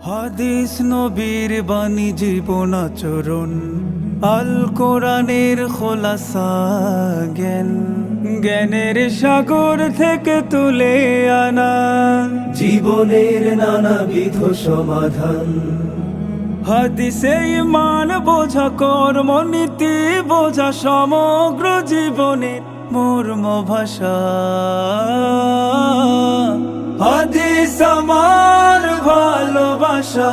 হাদিস নবীর বাণী জীবন আচরণ, আল কোরআনের খোলাসা জ্ঞান, জ্ঞানের সাগর থেকে তুলে আনা জীবনের নানাবিধ সমাধান। হাদিসে ঈমান বোঝা, কর্মনীতি বোঝা, সমগ্র জীবনের মর্ম ভাষা। হাদিস আমার ভালোবাসা,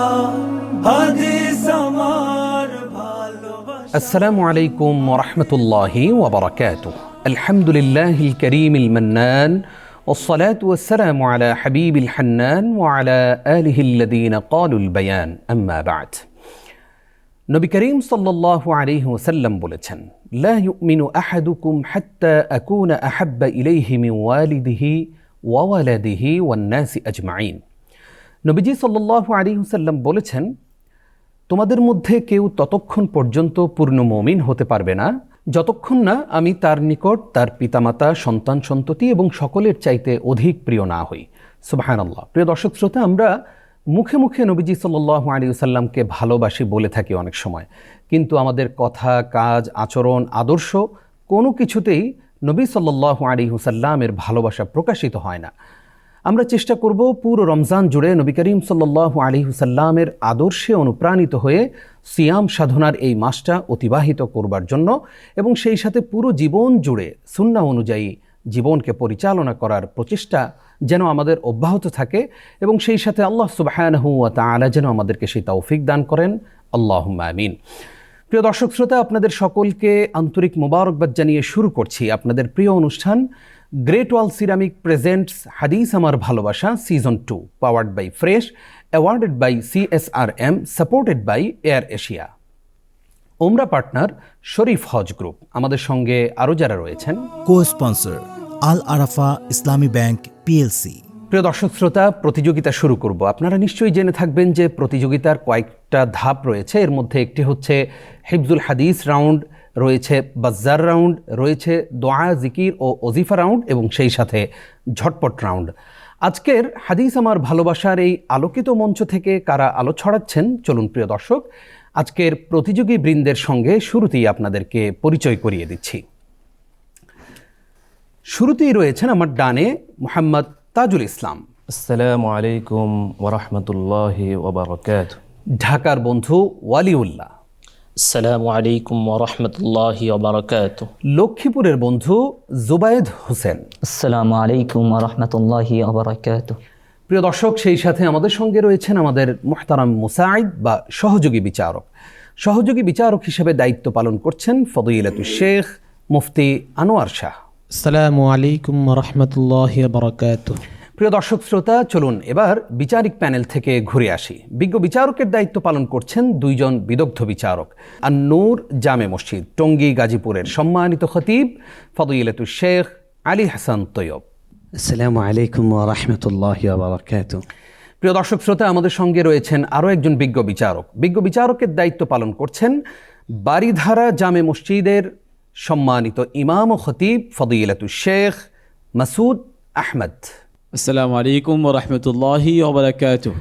হাদিস আমার ভালোবাসা। السلام عليكم ورحمة الله وبركاته. الحمد لله الكريم المنان، والصلاة والسلام على حبيب الحنان وعلى آله الذين قالوا البيان. أما بعد، নবী করিম সাল্লাল্লাহু আলাইহি ওয়াসাল্লাম বলেছেন, لا يؤمن أحدكم حتى أكون أحب إليه من والده وولده والناس أجمعين. নবীজি সাল্লাল্লাহু আলাইহি ওয়াসাল্লাম বলেছেন, তোমাদের মধ্যে কেউ ততক্ষণ পর্যন্ত পূর্ণ মুমিন হতে পারবে না যতক্ষণ না আমি তার নিকট তার পিতামাতা, সন্তান সন্ততি এবং সকলের চাইতে অধিক প্রিয় না হই। সুবহানাল্লাহ। প্রিয় দর্শক শ্রোতা, আমরা মুখে মুখে নবীজি সাল্লাল্লাহু আলাইহি ওয়াসাল্লামকে ভালোবাসি বলে থাকি অনেক সময়, কিন্তু আমাদের কথা, কাজ, আচরণ, আদর্শ কোনো কিছুতেই নবী সাল্লাল্লাহু আলাইহি ওয়াসাল্লামের ভালোবাসা প্রকাশিত হয় না। আমরা চেষ্টা করব পুরো রমজান জুড়ে নবী করিম সাল্লাল্লাহু আলাইহি ওয়াসাল্লামের আদর্শে অনুপ্রাণিত হয়ে সিয়াম সাধনার এই মাসটা অতিবাহিত করবার জন্য, এবং সেই সাথে পুরো জীবন জুড়ে সুন্নাহ অনুযায়ী জীবনকে পরিচালনা করার প্রচেষ্টা যেন আমাদের অব্যাহত থাকে, এবং সেই সাথে আল্লাহ সুবহানাহু ওয়া তাআলা যেন আমাদেরকে সেই তৌফিক দান করেন। আল্লাহুম্মা আমিন। প্রিয় দর্শক শ্রোতা, আপনাদের সকলকে আন্তরিক মোবারকবাদ জানিয়ে শুরু করছি আপনাদের প্রিয় অনুষ্ঠান গ্রেট ওয়াল সিরামিক প্রেজেন্টস হাদিস আমার ভালোবাসা season 2, powered by Fresh, awarded by CSRM, supported by Air Asia. ওমরা পার্টনার শরীফ হজ গ্রুপ। আমাদের সঙ্গে আরও যারা রয়েছেন, কো-স্পন্সর আল আরাফা ইসলামী ব্যাংক PLC। প্রিয় দর্শক শ্রোতা, প্রতিযোগিতা শুরু করব। আপনারা নিশ্চয়ই জেনে থাকবেন যে প্রতিযোগিতার কয়েকটা ধাপ রয়েছে। এর মধ্যে একটি হচ্ছে হিফজুল হাদিস রাউন্ড, রয়েছে বাজ্জার রাউন্ড, রয়েছে দোয়া, জিকির ও ওজিফা রাউন্ড, এবং সেই সাথে ঝটপট রাউন্ড। আজকের হাদিস আমার ভালোবাসার এই আলোকিত মঞ্চ থেকে কারা আলো ছড়াচ্ছেন, চলুন প্রিয় দর্শক আজকের প্রতিযোগী বৃন্দের সঙ্গে শুরুতেই আপনাদেরকে পরিচয় করিয়ে দিচ্ছি। শুরুতেই রয়েছেন আমার ডানে মোহাম্মদ তাজুল ইসলাম। আসসালামু আলাইকুম ওয়া রাহমাতুল্লাহি ওয়া বারাকাতুহু। ঢাকার বন্ধু ওয়ালিউল্লাহ। আসসালামু আলাইকুম ওয়া রাহমাতুল্লাহি ওয়া বারাকাতুহু। লক্ষ্মীপুরের বন্ধু জুবায়েদ হোসেন। আসসালামু আলাইকুম ওয়া রাহমাতুল্লাহি ওয়া বারাকাতুহু। প্রিয় দর্শক, সেই সাথে আমাদের সঙ্গে রয়েছেন আমাদের মুহতারাম মুসাইদ বা সহযোগী বিচারক। সহযোগী বিচারক হিসেবে দায়িত্ব পালন করছেন ফদিলাতুশ শেখ মুফতি আনোয়ার শাহ। আসসালামু আলাইকুম ওয়া রাহমাতুল্লাহি ওয়া বারাকাতুহু। প্রিয় দর্শক শ্রোতা, চলুন এবার বিচারিক প্যানেল থেকে ঘুরে আসি। বিজ্ঞ বিচারকের দায়িত্ব পালন করছেন দুইজন বিদগ্ধ বিচারক। আন-নূর জামে মসজিদ টঙ্গী গাজীপুরের সম্মানিত খতিব ফদিলাতুশ শেখ আলী হাসান তৈয়ব। আসসালামু আলাইকুম ওয়া রাহমাতুল্লাহি ওয়া বারাকাতুহু। প্রিয় দর্শক শ্রোতা, আমাদের সঙ্গে রয়েছেন আরও একজন বিজ্ঞ বিচারক। বিজ্ঞ বিচারকের দায়িত্ব পালন করছেন বারিধারা জামে মসজিদের সম্মানিত ইমাম ও খতিব ফদিলাতুশ শেখ মাসুদ আহমদ। আসসালামু আলাইকুম ওয়া রাহমাতুল্লাহি ওয়া বারাকাতুহু।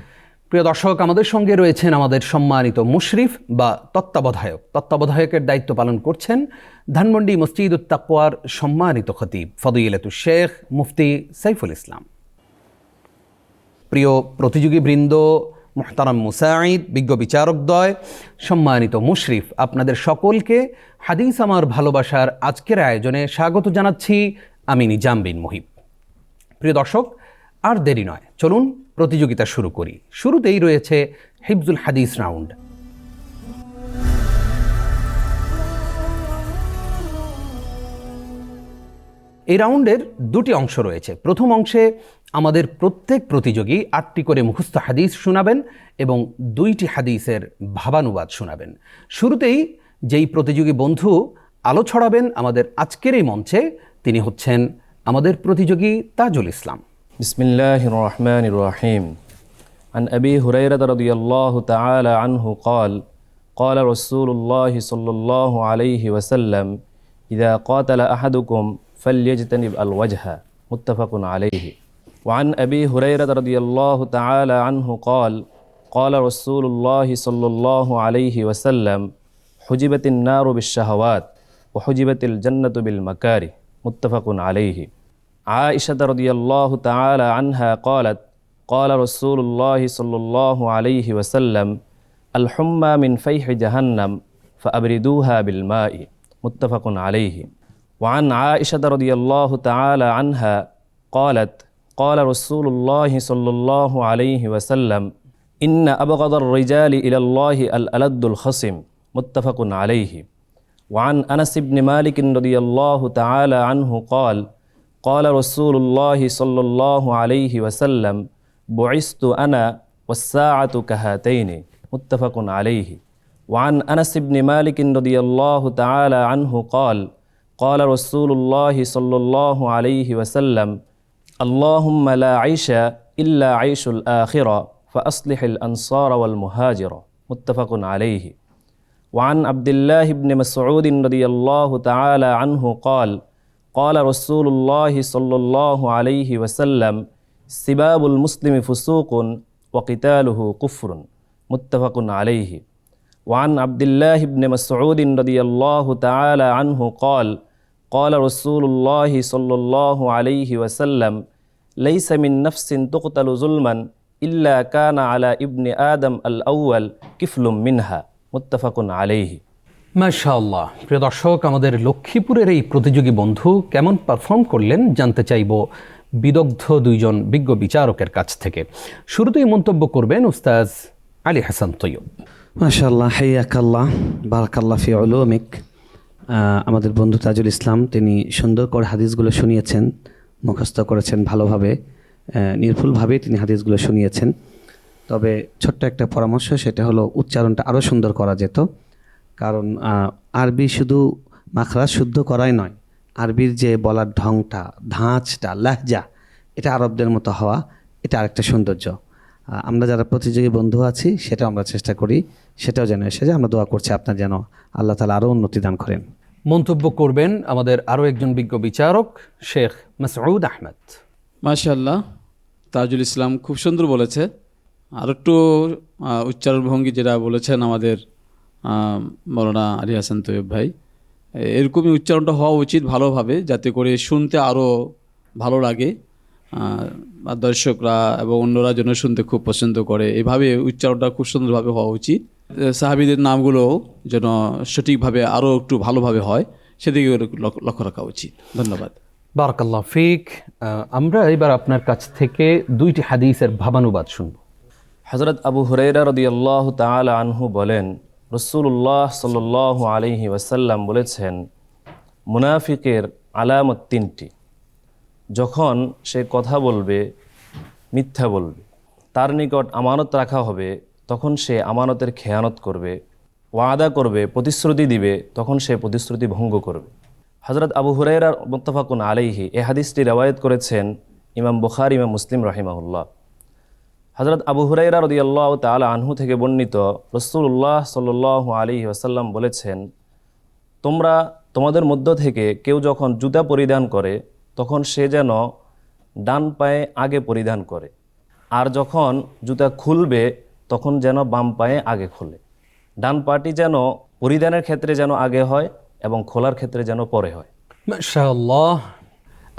প্রিয় দর্শক, আমাদের সঙ্গে রয়েছেন আমাদের সম্মানিত মুশরিফ বা তত্ত্বাবধায়ক। তত্ত্বাবধায়কের দায়িত্ব পালন করছেন ধানমন্ডি মসজিদুত তাকওয়ার সম্মানিত খতিব ফদিলাতুশ শেখ মুফতি সাইফুল ইসলাম। প্রিয় প্রতিযোগী বৃন্দ, মুহতারাম মুসাইদ, বিজ্ঞ বিচারকদ্বয়, সম্মানিত মুশরিফ, আপনাদের সকলকে হাদিস আমার ভালোবাসার আজকের আয়োজনে স্বাগত জানাচ্ছি আমি নিজাম বিন মুহিব। প্রিয় দর্শক, আর দেরি নয়, চলুন প্রতিযোগিতা শুরু করি। শুরুতেই রয়েছে হিফজুল হাদিস রাউন্ড। এই রাউন্ডের দুটি অংশ রয়েছে। প্রথম অংশে আমাদের প্রত্যেক প্রতিযোগী 8টি করে মুখস্থ হাদিস শোনাবেন এবং 2টি হাদিসের ভাবানুবাদ শোনাবেন। শুরুতেই যেই প্রতিযোগী বন্ধু আলো ছড়াবেন আমাদের আজকের এই মঞ্চে, তিনি হচ্ছেন আমাদের প্রতিযোগী তাজুল ইসলাম। বিসমিল্লাহির রহমানির রহিম। عن أبي هريرة رضي الله تعالى عنه قال قال رسول الله صلى الله عليه وسلم إذا قاتل أحدكم فليجتنب الوجه متفق عليه وعن أبي هريرة رضي الله تعالى عنه قال قال رسول الله صلى الله عليه وسلم حجبت النار بالشهوات وحجبت الجنة بالمكاره متفق عليه. عائشة رضي الله تعالى عنها قالت قال رسول الله صلى الله عليه وسلم الحمى من فيح جهنم فأبردوها بالماء متفق عليه. وعن عائشة رضي الله تعالى عنها قالت قال رسول الله صلى الله عليه وسلم إن أبغض الرجال إلى الله الألد الخصم متفق عليه. وعن أنس بن مالك رضي الله تعالى عنه قال قال رسول الله صلى الله عليه وسلم بعثت أنا والساعة كهاتين متفق عليه. وعن أنس بن مالك رضي الله تعالى عنه قال قال رسول الله صلى الله عليه وسلم اللهم لا عيش إلا عيش الآخرة فأصلح الأنصار والمهاجر متفق عليه. وعن عبد الله بن مسعود رضي الله تعالى عنه قال قال رسول الله صلى الله عليه وسلم سباب المسلم فسوق وقتاله كفر متفق عليه. وعن عبد الله بن مسعود رضي الله تعالى عنه قال قال رسول الله صلى الله عليه وسلم ليس من نفس تقتل ظلما إلا كان على ابن آدم الأول كفل منها متفق عليه. মাশাআল্লাহ। প্রিয় দর্শক, আমাদের লক্ষ্মীপুরের এই প্রতিযোগী বন্ধু কেমন পারফর্ম করলেন জানতে চাইব বিদগ্ধ দুইজন বিজ্ঞ বিচারকের কাছ থেকে। শুরুতেই মন্তব্য করবেন উস্তাজ আলী হাসান তৈয়ব। মাশাআল্লাহ, হাইয়াকাল্লাহ, বারাকাল্লাহ ফি উলুমিক। আমাদের বন্ধু তাজুল ইসলাম তিনি সুন্দর করে হাদিসগুলো শুনিয়েছেন, মুখস্থ করেছেন ভালোভাবে, নির্ভুলভাবে তিনি হাদিসগুলো শুনিয়েছেন। তবে ছোট্ট একটা পরামর্শ, সেটা হলো উচ্চারণটা আরও সুন্দর করা যেত। কারণ আরবি শুধু মাখরাজ শুদ্ধ করাই নয়, আরবির যে বলার ঢংটা, ধাঁচটা, লাহজা, এটা আরবদের মতো হওয়া, এটা আরেকটা সৌন্দর্য। আমরা যারা প্রতিযোগী বন্ধু আছি সেটাও আমরা চেষ্টা করি, সেটাও যেন এসে যায়। আমরা দোয়া করছি আপনার যেন আল্লাহ তাআলা আরও উন্নতি দান করেন। মন্তব্য করবেন আমাদের আরও একজন বিজ্ঞ বিচারক শেখ মাসউদ আহমেদ। মাশাআল্লাহ, তাজুল ইসলাম খুব সুন্দর বলেছে। আর একটু উচ্চারণ ভঙ্গি যেটা বলেছেন আমাদের মৌলানা আলী হাসান তৈয়ব ভাই, এরকমই উচ্চারণটা হওয়া উচিত ভালোভাবে, যাতে করে শুনতে আরও ভালো লাগে, আর দর্শকরা এবং অন্যরা যেন শুনতে খুব পছন্দ করে। এভাবে উচ্চারণটা খুব সুন্দরভাবে হওয়া উচিত। সাহাবীদের নামগুলো যেন সঠিকভাবে আরও একটু ভালোভাবে হয়, সেদিকে লক্ষ্য রাখা উচিত। ধন্যবাদ। বারাকাল্লাহ ফিক। আমরা এবার আপনার কাছ থেকে দুইটি হাদিসের ভাবানুবাদ শুনব। হযরত আবু হুরায়রা রাদিয়াল্লাহু তাআলা আনহু বলেন রাসূলুল্লাহ সাল্লাল্লাহু আলাইহি ওয়াসাল্লাম বলেছেন মুনাফিকের আলামত তিনটি। যখন সে কথা বলবে মিথ্যা বলবে, তার নিকট আমানত রাখা হবে তখন সে আমানতের খেয়ানত করবে, ওয়াদা করবে, প্রতিশ্রুতি দিবে, তখন সে প্রতিশ্রুতি ভঙ্গ করবে। হযরত আবু হুরায়রা মুত্তাফাকুন আলাইহি এই হাদিসটি রওয়ায়াত করেছেন ইমাম বুখারী, ইমাম মুসলিম রাহিমাহুল্লাহ। হযরত আবু হুরায়রা রাদিয়াল্লাহু তাআলা আনহু থেকে বর্ণিত রাসূলুল্লাহ সাল্লাল্লাহু আলাইহি ওয়াসাল্লাম বলেছেন তোমাদের মধ্য থেকে কেউ যখন জুতা পরিধান করে তখন সে যেন ডান পায়ে আগে পরিধান করে, আর যখন জুতা খুলবে তখন যেন বাম পায়ে আগে খোলে। ডান পাটি যেন পরিধানের ক্ষেত্রে যেন আগে হয় এবং খোলার ক্ষেত্রে যেন পরে হয়। মাশাআল্লাহ।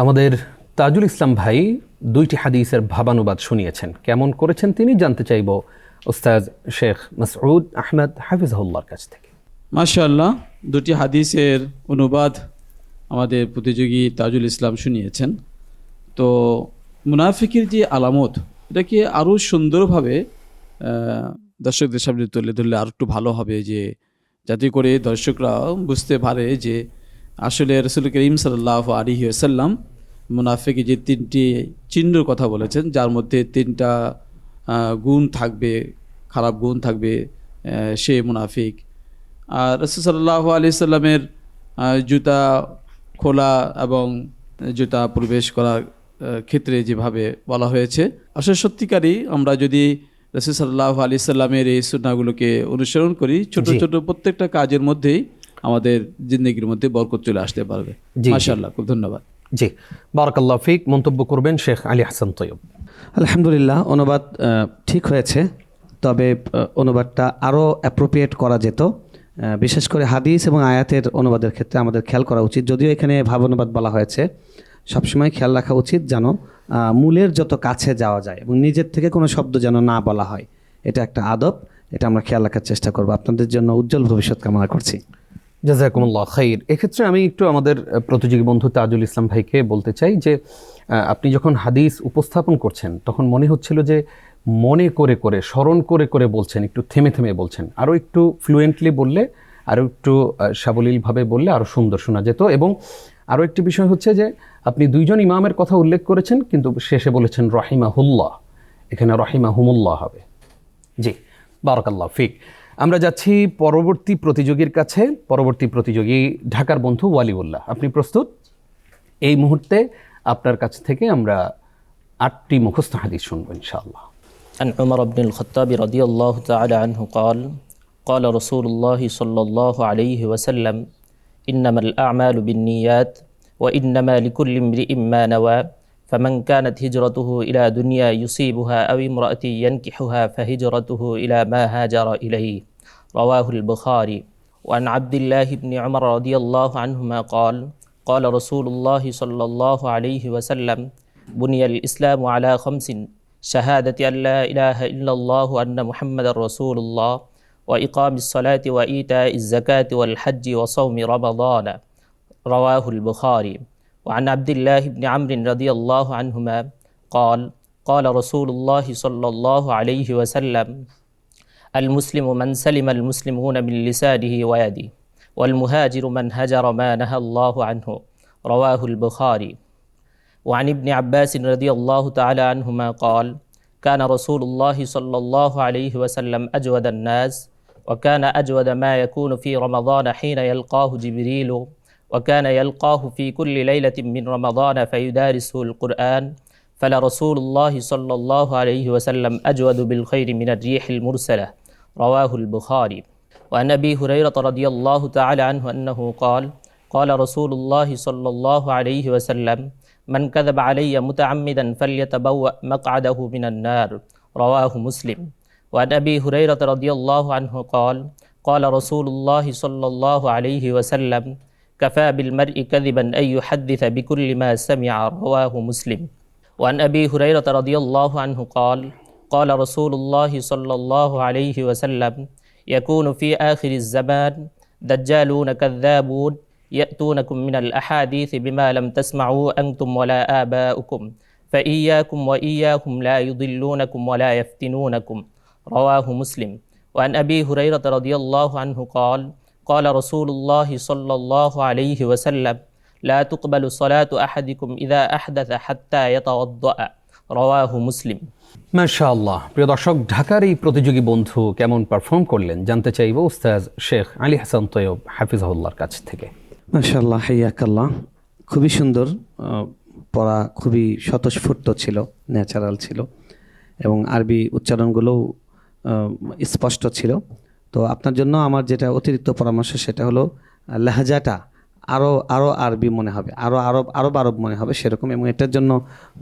আমাদের তাজুল ইসলাম ভাই দুইটি হাদিসের ভাবানুবাদ শুনিয়েছেন, কেমন করেছেন তিনি জানতে চাইব উস্তাদ শেখ মাসউদ আহমেদ হাফিজাহুল্লাহর কাছ থেকে। মাশাআল্লাহ, দুটি হাদিসের অনুবাদ আমাদের প্রতিযোগী তাজুল ইসলাম শুনিয়েছেন। তো মুনাফিকের যে আলামত, এটাকে আরও সুন্দরভাবে দর্শকদের সামনে তুলে ধরলে আর একটু ভালো হবে, যে যাতে করে দর্শকরা বুঝতে পারে যে আসলে রাসূল করিম সাল্লাল্লাহু আলাইহি ওয়াসাল্লাম মুনাফিকের যে তিনটি চিহ্নের কথা বলেছেন, যার মধ্যে তিনটা গুণ থাকবে, খারাপ গুণ থাকবে, সে মুনাফিক। আর রাসূল সাল্লাল্লাহু আলাইহি সাল্লামের জুতা খোলা এবং জুতা প্রবেশ করার ক্ষেত্রে যেভাবে বলা হয়েছে, আসলে সত্যিকারই আমরা যদি রাসূল সাল্লাল্লাহু আলাইহি সাল্লামের এই সুন্নাহগুলোকে অনুসরণ করি, ছোট ছোট প্রত্যেকটা কাজের মধ্যেই আমাদের জিন্দেগির মধ্যে বরকত চলে আসতে পারবে। মাশাআল্লাহ, খুব ধন্যবাদ। জি, বারাকাল্লাহ ফিক। মন্তব্য করবেন শেখ আলী হাসান তৈয়ব। আলহামদুলিল্লাহ, অনুবাদ ঠিক হয়েছে, তবে অনুবাদটা আরও অ্যাপ্রোপ্রিয়েট করা যেত। বিশেষ করে হাদিস এবং আয়াতের অনুবাদের ক্ষেত্রে আমাদের খেয়াল করা উচিত। যদিও এখানে ভাবানুবাদ বলা হয়েছে, সবসময় খেয়াল রাখা উচিত যেন মূলের যত কাছে যাওয়া যায় এবং নিজের থেকে কোনো শব্দ যেন না বলা হয়। এটা একটা আদব, এটা আমরা খেয়াল রাখার চেষ্টা করব। আপনাদের জন্য উজ্জ্বল ভবিষ্যৎ কামনা করছি। জাযাকুমুল্লাহ খাইর। এক্ষেত্রে আমি একটু আমাদের প্রতিযোগী বন্ধু তাজুল ইসলাম ভাইকে বলতে চাই যে আপনি যখন হাদিস উপস্থাপন করছেন তখন মনে হচ্ছিল যে মনে করে করে স্মরণ করে করে বলছেন, একটু থেমে থেমে বলছেন। আরও একটু ফ্লুয়েন্টলি বললে, আরও একটু সাবলীলভাবে বললে আরও সুন্দর শোনা যেত। এবং আরও একটি বিষয় হচ্ছে যে আপনি দুইজন ইমামের কথা উল্লেখ করেছেন কিন্তু শেষে বলেছেন রহিমাহুল্লাহ, এখানে রহিমাহুমুল্লাহ হবে। জি, বারাকাল্লাহ ফিক। আমরা যাচ্ছি পরবর্তী প্রতিযোগীর কাছে। পরবর্তী প্রতিযোগী ঢাকার বন্ধু ওয়ালিউল্লাহ। আপনি প্রস্তুত? এই মুহূর্তে আপনার কাছ থেকে আমরা 8টি মুখস্থ হাদিস শুনবো ইনশাআল্লাহ। عن عمر بن الخطاب رضي الله تعالى عنه قال قال رسول الله صلى الله عليه وسلم إنما الأعمال بالنيات وإنما لكل امرئ ما نوى فمن كانت هجرته إلى دنيا يصيبها أو امرأة ينكحها فهجرته إلى ما هاجر إليه رواه البخاري. وعن عبد الله بن عمر رضي الله عنهما قال قال رسول الله صلى الله عليه وسلم بني الإسلام على 5: شهادة أن لا إله إلا الله وأن محمد رسول الله وإقام الصلاة وإيتاء الزكاة والحج وصوم رمضان رواه البخاري. وعن عبد الله بن عمرو رضي الله عنهما قال قال رسول الله صلى الله عليه وسلم المسلم من سلم المسلمون من لسانه ويده والمهاجر من هجر ما نهى الله عنه رواه البخاري. وعن ابن عباس رضي الله تعالى عنهما قال كان رسول الله صلى الله عليه وسلم أجود الناس وكان أجود ما يكون في رمضان حين يلقاه جبريل وكان يلقاه في كل ليلة من رمضان فيدارسه القرآن فلرسول الله صلى الله عليه وسلم أجود بالخير من الريح المرسلة رواه البخاري. وعن أبي هريرة رضي الله تعالى عنه أنه قال قال رسول الله صلى الله عليه وسلم من كذب علي متعمدا فليتبوأ مقعده من النار رواه مسلم. وعن أبي هريرة رضي الله عنه قال قال رسول الله صلى الله عليه وسلم كفى بالمرء كذبا أن يحدث بكل ما سمع رواه مسلم. وعن أبي هريرة رضي الله عنه قال قال رسول الله صلى الله عليه وسلم يكون في آخر الزمان دجالون كذابون يأتونكم من الأحاديث بما لم تسمعوا أنتم ولا آباؤكم فإياكم وإياهم لا يضلونكم ولا يفتنونكم رواه مسلم. وعن أبي هريرة رضي الله عنه قال قال رسول الله صلى الله عليه وسلم لا تقبل صلاة أحدكم إذا أحدث حتى يتوضأ رواه مسلم. মাশাআল্লাহ। প্রিয় দর্শক, ঢাকার এই প্রতিযোগী বন্ধু কেমন পারফর্ম করলেন জানতে চাইব উস্তাজ শেখ আলী হাসান তৈয়ব হাফিজাহুল্লাহর কাছ থেকে। মাশাআল্লাহ, হাইয়াকাল্লাহ। খুবই সুন্দর পড়া, খুবই স্বতঃস্ফূর্ত ছিল, ন্যাচারাল ছিল এবং আরবি উচ্চারণগুলোও স্পষ্ট ছিল। তো আপনার জন্য আমার যেটা অতিরিক্ত পরামর্শ সেটা হলো লেহাজাটা আরও আরবি মনে হবে, আরব মনে হবে সেরকম। এবং এটার জন্য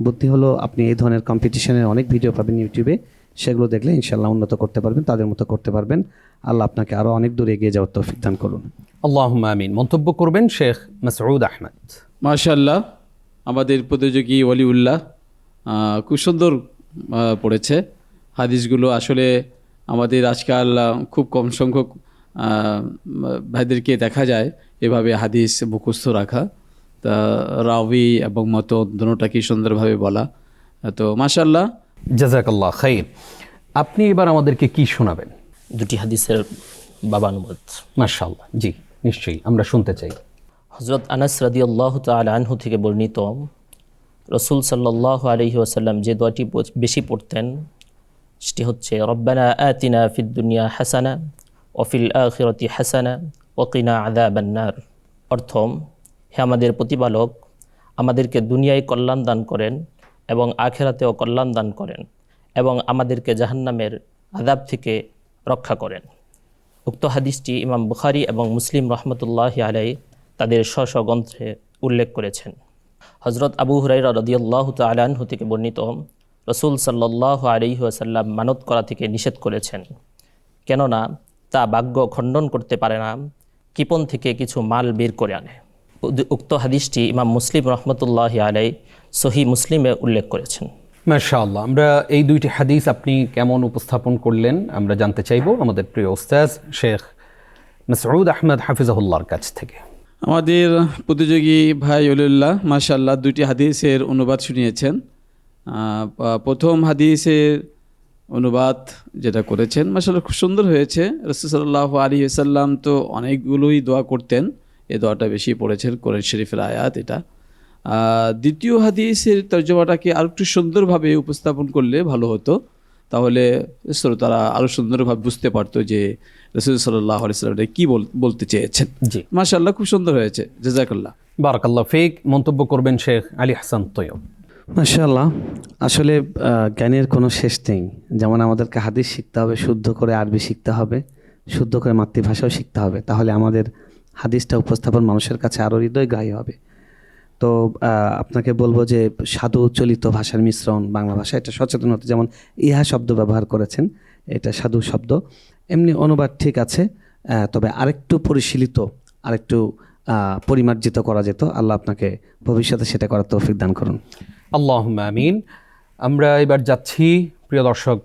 বুদ্ধি হলো আপনি এই ধরনের কম্পিটিশনের অনেক ভিডিও পাবেন ইউটিউবে, সেগুলো দেখলে ইনশাআল্লাহ উন্নত করতে পারবেন, তাদের মতো করতে পারবেন। আল্লাহ আপনাকে আরও অনেক দূর এগিয়ে যাওয়ার তৌফিক দান করুন। আল্লাহুম্মা আমিন। মন্তব্য করবেন শেখ মাসউদ আহমদ। মাশাআল্লাহ, আমাদের প্রতিযোগী ওয়ালিউল্লাহ খুব সুন্দর পড়েছে হাদিসগুলো। আসলে আমাদের আজকাল খুব কম সংখ্যক ভাইদেরকে দেখা যায় এভাবে হাদিস মুখস্থ রাখা, তা রাবি এবং মত দুটোটাকেই সুন্দরভাবে বলা। তো মাশাআল্লাহ, জাযাকাল্লাহ খাইর। আপনি এবার আমাদেরকে কি শোনাবেন? দুটি হাদিসের বাবানুবাদ। মাশাআল্লাহ, জি নিশ্চয়ই আমরা শুনতে চাই। হযরত আনাস রাদিয়াল্লাহু তাআলা আনহু থেকে বর্ণিত, রাসূল সাল্লাল্লাহু আলাইহি ওয়াসাল্লাম যে দোয়াটি বেশি পড়তেন সেটি হচ্ছে রব্বানা আতিনা ফিদ দুনিয়া হাসানা ওয়া ফিল আখিরাতি হাসানা ওয়া কিনা আযাবান নার। অর্থ, হে আমাদের প্রতিপালক, আমাদেরকে দুনিয়ায় কল্যাণ দান করেন এবং আখিরাতেও কল্যাণ দান করেন এবং আমাদেরকে জাহান্নামের আযাব থেকে রক্ষা করেন। উক্ত হাদিসটি ইমাম বুখারী এবং মুসলিম রহমতুল্লাহি আলাইহি তাদের স্ব গ্রন্থে উল্লেখ করেছেন। হযরত আবু হুরায়রা রাদিয়াল্লাহু তাআলা আনহু থেকে বর্ণিত, রসুল সাল্লাল্লাহু আলাইহি ওয়াসাল্লাম মানত করা থেকে নিষেধ করেছেন, কেননা তা ভাগ্য খণ্ডন করতে পারে না, কৃপণ থেকে কিছু মাল বের করে আনে। উক্ত হাদিসটি ইমাম মুসলিম রহমতুল্লাহি আলাইহি সহিহ মুসলিমে উল্লেখ করেছেন। মাশাআল্লাহ, আমরা এই দুইটি হাদিস আপনি কেমন উপস্থাপন করলেন আমরা জানতে চাইব আমাদের প্রিয় উস্তাজ শেখ মাসউদ আহমদ হাফিজাহুল্লাহর কাছ থেকে। আমাদের প্রতিযোগী ভাই ওলিউল্লাহ মাশাআল্লাহ দুটি হাদিসের অনুবাদ শুনিয়েছেন। প্রথম হাদিসের অনুবাদ যেটা করেছেন মাশাআল্লাহ খুব সুন্দর হয়েছে। রাসূল সাল্লাল্লাহু আলাইহি ওয়াসাল্লাম তো অনেকগুলোই দোয়া করতেন, এই দোয়াটা বেশি পড়েছেন, কোরআন শরীফের আয়াত এটা। দ্বিতীয় হাদিসের তর্জমাটাকে আরও একটু সুন্দরভাবে উপস্থাপন করলে ভালো হতো, তাহলে শ্রোতারা আরও সুন্দরভাবে বুঝতে পারতো যে রাসূল সাল্লাল্লাহু আলাইহি ওয়াসাল্লাম কি বলতে চেয়েছেন। জি মাশাআল্লাহ খুব সুন্দর হয়েছে, জাযাকাল্লাহ। বারাকাল্লাহ ফিক। মন্তব্য করবেন শেখ আলী হাসান তৈয়ব। মাশাআল্লাহ, আসলে জ্ঞানের কোনো শেষ নেই। যেমন আমাদেরকে হাদিস শিখতে হবে, শুদ্ধ করে আরবি শিখতে হবে, শুদ্ধ করে মাতৃভাষাও শিখতে হবে, তাহলে আমাদের হাদিসটা উপস্থাপন মানুষের কাছে আরও হৃদয়গ্রাহী হবে। তো আপনাকে বলবো যে সাধু চলিত ভাষার মিশ্রণ বাংলা ভাষা, এটা সচেতন হতে, যেমন ইহা শব্দ ব্যবহার করেছেন, এটা সাধু শব্দ, এমনি অনুবাদ ঠিক আছে, তবে আরেকটু পরিশীলিত, আরেকটু পরিমার্জিত করা যেত। আল্লাহ আপনাকে ভবিষ্যতে সেটা করার তৌফিক দান করুন। আল্লাহুম্মা আমিন। আমরা এবার যাচ্ছি প্রিয় দর্শক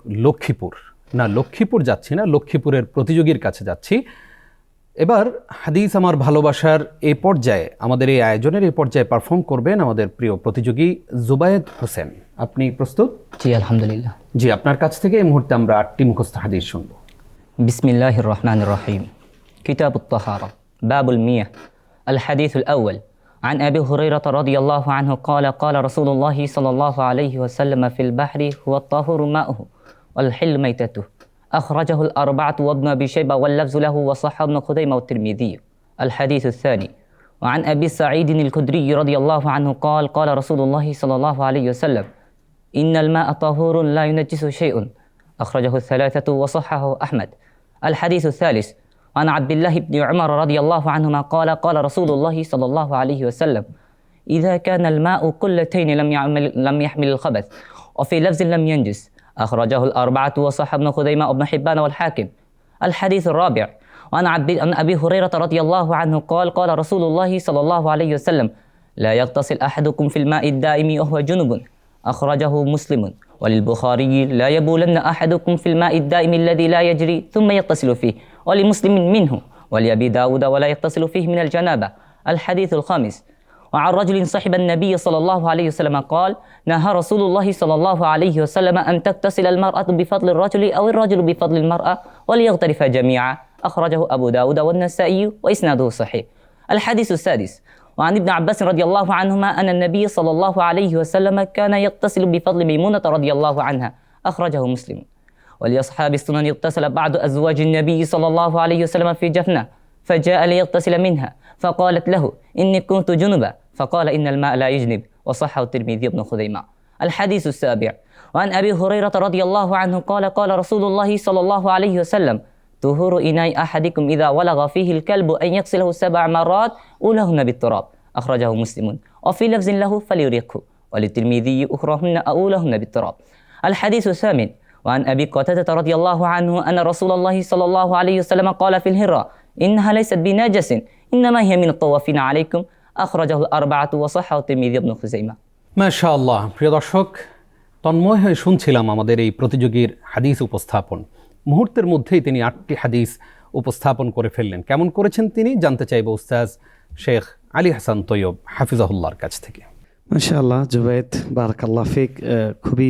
লক্ষ্মীপুর যাচ্ছি না, লক্ষ্মীপুরের প্রতিযোগীর কাছে যাচ্ছি। এবার হাদিস আমার ভালোবাসার এই পর্যায়ে, আমাদের এই আয়োজনের এই পর্যায়ে পারফর্ম করবেন আমাদের প্রিয় প্রতিযোগী জুবায়েদ হোসেন। আপনি প্রস্তুত? জি আলহামদুলিল্লাহ। জি, আপনার কাছ থেকে এই মুহূর্তে আমরা 8টি মুখস্থ হাদিস শুনব। বিসমিল্লাহির রহমানির রহিম। কিতাবুত তাহারা, বাবুল মিয়াহ। الحديث الأول عن أبي هريرة رضي الله عنه قال قال رسول الله صلى الله عليه وسلم في البحر هو الطهور ماؤه والحل ميتته، أخرجه الأربعة وابن أبي شيبة واللفظ له وصححه ابن خزيمة والترمذي. الحديث الثاني وعن أبي سعيد الخدري رضي الله عنه قال قال رسول الله صلى الله عليه وسلم إن الماء طهور لا ينجس شيء، أخرجه الثلاثة وصححه أحمد. الحديث الثالث عن عبد الله بن عمر رضي الله عنهما قال قال رسول الله صلى الله عليه وسلم إذا كان الماء قلتين لم يحمل الخبث، وفي لفظ لم ينجس، أخرجه الأربعة وصححه ابن خزيمة وابن حبان والحاكم. الحديث الرابع عن أبي هريرة رضي الله عنه قال قال رسول الله صلى الله عليه وسلم لا يغتسل أحدكم في الماء الدائم وهو جنب، أخرجه مسلم. وللبخاري لا يبولن أحدكم في الماء الدائم الذي لا يجري ثم يغتسل فيه، ولمسلم منه، ولأبي داود ولا يغتسل فيه من الجنابة. الحديث الخامس وعن رجل صحب النبي صلى الله عليه وسلم قال نهى رسول الله صلى الله عليه وسلم أن تغتسل المرأة بفضل الرجل أو الرجل بفضل المرأة وليغترفا جميعا، أخرجه أبو داود والنسائي وإسناده صحيح. الحديث السادس وعن ابن عباس رضي الله عنهما أن النبي صلى الله عليه وسلم كان يغتسل بفضل ميمونة رضي الله عنها، أخرجه مسلم. ولأصحاب السنن اغتسل بعض أزواج النبي صلى الله عليه وسلم في جفنة، فجاء ليغتسل منها فقالت له إني كنت جنبا، فقال إن الماء لا يجنب، وصححه الترمذي بن خزيمة. الحديث السابع وعن أبي هريرة رضي الله عنه قال قال رسول الله صلى الله عليه وسلم طهور إناء أحدكم إذا ولغ فيه الكلب أن يغسله 7 مرات أولهن بالتراب، أخرجه مسلم. وفي لفظ له فليريقه، وللترمذي أخرهن أولهن بالتراب. الحديث الثامن وعن أبي قتادة رضي الله عنه أن رسول الله صلى الله عليه وسلم قال في الهرة إنها ليست بنجس إنما هي من الطوافين عليكم، أخرجه الأربعة وصححه الترمذي بن خزيمة. মাশাআল্লাহ। প্রিয় দর্শক, তন্ময় হয়ে শুনছিলাম আমাদের এই প্রতিযোগীর হাদিস উপস্থাপন। মুহূর্তের মধ্যেই তিনি 8টি হাদিস উপস্থাপন করে ফেললেন। কেমন করেছেন তিনি জানতে চাইব উস্তাজ শেখ আলী হাসান তৈয়ব হাফিজাহুল্লাহর কাছ থেকে। মাশাআল্লাহ জুবায়েদ, বারাকাল্লাহ ফিক। খুবই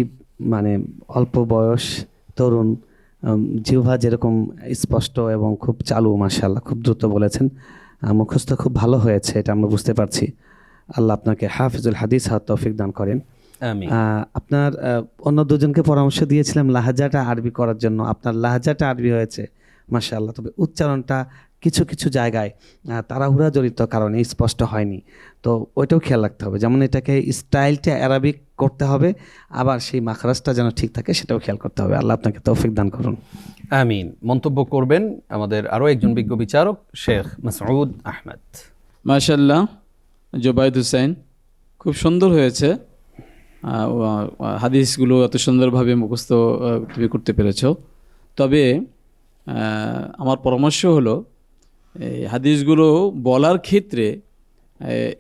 অল্প বয়স, তরুণ, জিহ্বা যেরকম স্পষ্ট এবং খুব চালু, মাশাআল্লাহ খুব দ্রুত বলেছেন, মুখস্থ খুব ভালো হয়েছে, এটা আমরা বুঝতে পারছি। আল্লাহ আপনাকে হাফিজুল হাদিস হওয়ার তৌফিক দান করেন। আপনার অন্য দুজনকে পরামর্শ দিয়েছিলাম লাহাজাটা আরবি করার জন্য, আপনার লাহাজাটা আরবি হয়েছে মাশাআল্লাহ, তবে উচ্চারণটা কিছু কিছু জায়গায় তাড়াহুড়া জড়িত কারণে স্পষ্ট হয়নি, তো ওইটাও খেয়াল রাখতে হবে। যেমন এটাকে স্টাইলটা অ্যারাবিক করতে হবে, আবার সেই মাখরাজটা যেন ঠিক থাকে সেটাও খেয়াল করতে হবে। আল্লাহ আপনাকে তৌফিক দান করুন। আমিন। মন্তব্য করবেন আমাদের আরও একজন বিজ্ঞ বিচারক শেখ মাসউদ আহমদ। মাশাআল্লাহ জুবায়েদ হোসেন, খুব সুন্দর হয়েছে। হাদিসগুলো এত সুন্দরভাবে মুখস্থ তুমি করতে পেরেছো। তবে আমার পরামর্শ হলো এই হাদিসগুলো বলার ক্ষেত্রে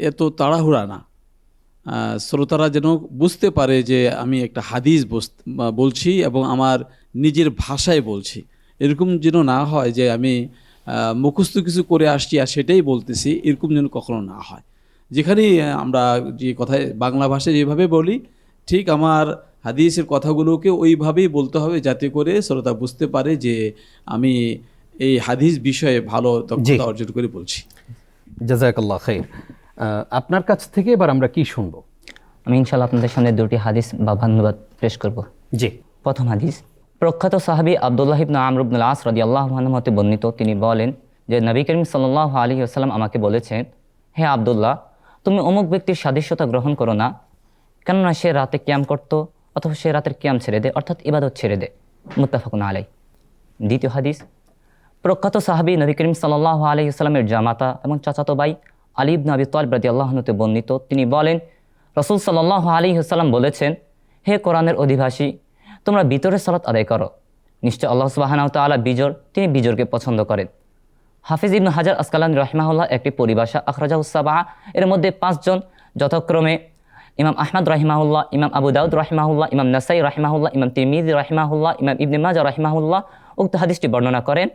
এত তাড়াহুড়া না, শ্রোতারা যেন বুঝতে পারে যে আমি একটা হাদিস বলছি এবং আমার নিজের ভাষায় বলছি। এরকম যেন না হয় যে আমি মুখস্থ কিছু করে আসছি আর সেটাই বলতেছি, এরকম যেন কখনো না হয়। যেখানে আমরা যে কথায় বাংলা ভাষায় যেভাবে বলি, ঠিক আমার হাদিসের কথাগুলোকে ওইভাবেই বলতে হবে, যাতে করে শ্রোতা বুঝতে পারে যে আমি এই হাদিস বিষয়ে ভালো দক্ষতা অর্জন করে বলছি। জাযাকাল্লাহ খাইর। আপনার কাছ থেকে এবার আমরা কি শুনবো? আমি ইনশাআল্লাহ আপনাদের সামনে দুটি হাদিস বা ধন্যবাদ পেশ করব। জি। প্রথম হাদিস, প্রখ্যাত সাহাবী আব্দুল্লাহ ইবনে আমর ইবনুল আস রাদিয়াল্লাহু আনহু হতে বর্ণিত, তিনি বলেন যে নবী করিম সাল্লাল্লাহু আলাইহি ওয়াসাল্লাম আমাকে বলেছেন, হে আব্দুল্লাহ, তুমি অমুক ব্যক্তির সাদৃশ্যতা গ্রহণ করো না, কেননা সে রাতে কিয়াম করত অথবা সে রাতের কিয়াম ছেড়ে দে, অর্থাৎ ইবাদত ছেড়ে দে। মুত্তাফাকুন আলাইহি। দ্বিতীয় হাদিস, প্রখ্যাত সাহাবী নবী করিম সাল্লাল্লাহু আলাইহি ওয়াসাল্লামের জামাতা এবং চাচাতো ভাই আলী ইবনে আবি তালিব রাদিয়াল্লাহু আনহু হতে বর্ণিত, তিনি বলেন রাসূল সাল্লাল্লাহু আলাইহি ওয়াসাল্লাম বলেছেন, হে কোরআনের অধিবাসী, তোমরা ভিতরের সালাত আদায় করো, নিশ্চয় আল্লাহ সুবহানাহু ওয়া তাআলা বিজর, তিনি বিজরকে পছন্দ করেন। হাফিজ ইবনে হাজার আসকালানী রাহিমাহুল্লাহ একটি পরিভাষা আখরাজাহুস সাবআ, এর মধ্যে 5 জন যথাক্রমে ইমাম আহমদ রাহিমাহুল্লাহ, ইমাম আবু দাউদ রাহিমাহুল্লাহ, ইমাম নাসাই রাহিমাহুল্লাহ, ইমাম তিরমিজি রাহিমাহুল্লাহ, ইমাম ইবনে মাজাহ রাহিমাহুল্লাহ উক্ত হাদিসটি বর্ণনা করেন,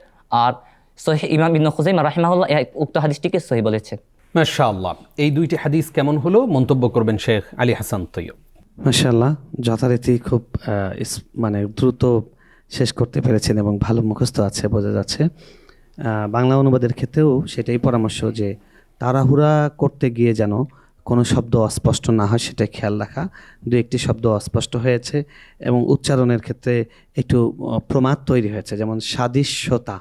আর সহিহ ইমাম ইবনে খুজাইমা রাহিমাহুল্লাহ উক্ত হাদিসটিকে সহিহ বলেছেন। মাশাআল্লাহ। এই দুইটি হাদিস কেমন হলো মন্তব্য করবেন শেখ আলী হাসান তৈয়ব। মাশাআল্লাহ, যথারীতি খুব মানে দ্রুত শেষ করতে পেরেছেন এবং ভালো মুখস্থ আছে বোঝা যাচ্ছে। বাংলা অনুবাদের ক্ষেত্রেও সেটাই পরামর্শ যে তাড়াহুড়া করতে গিয়ে যেন কোনো শব্দ অস্পষ্ট না হয় সেটা খেয়াল রাখা। দু একটি শব্দ অস্পষ্ট হয়েছে এবং উচ্চারণের ক্ষেত্রে একটু প্রমাদ তৈরি হয়েছে, যেমন সাদৃশ্যতা,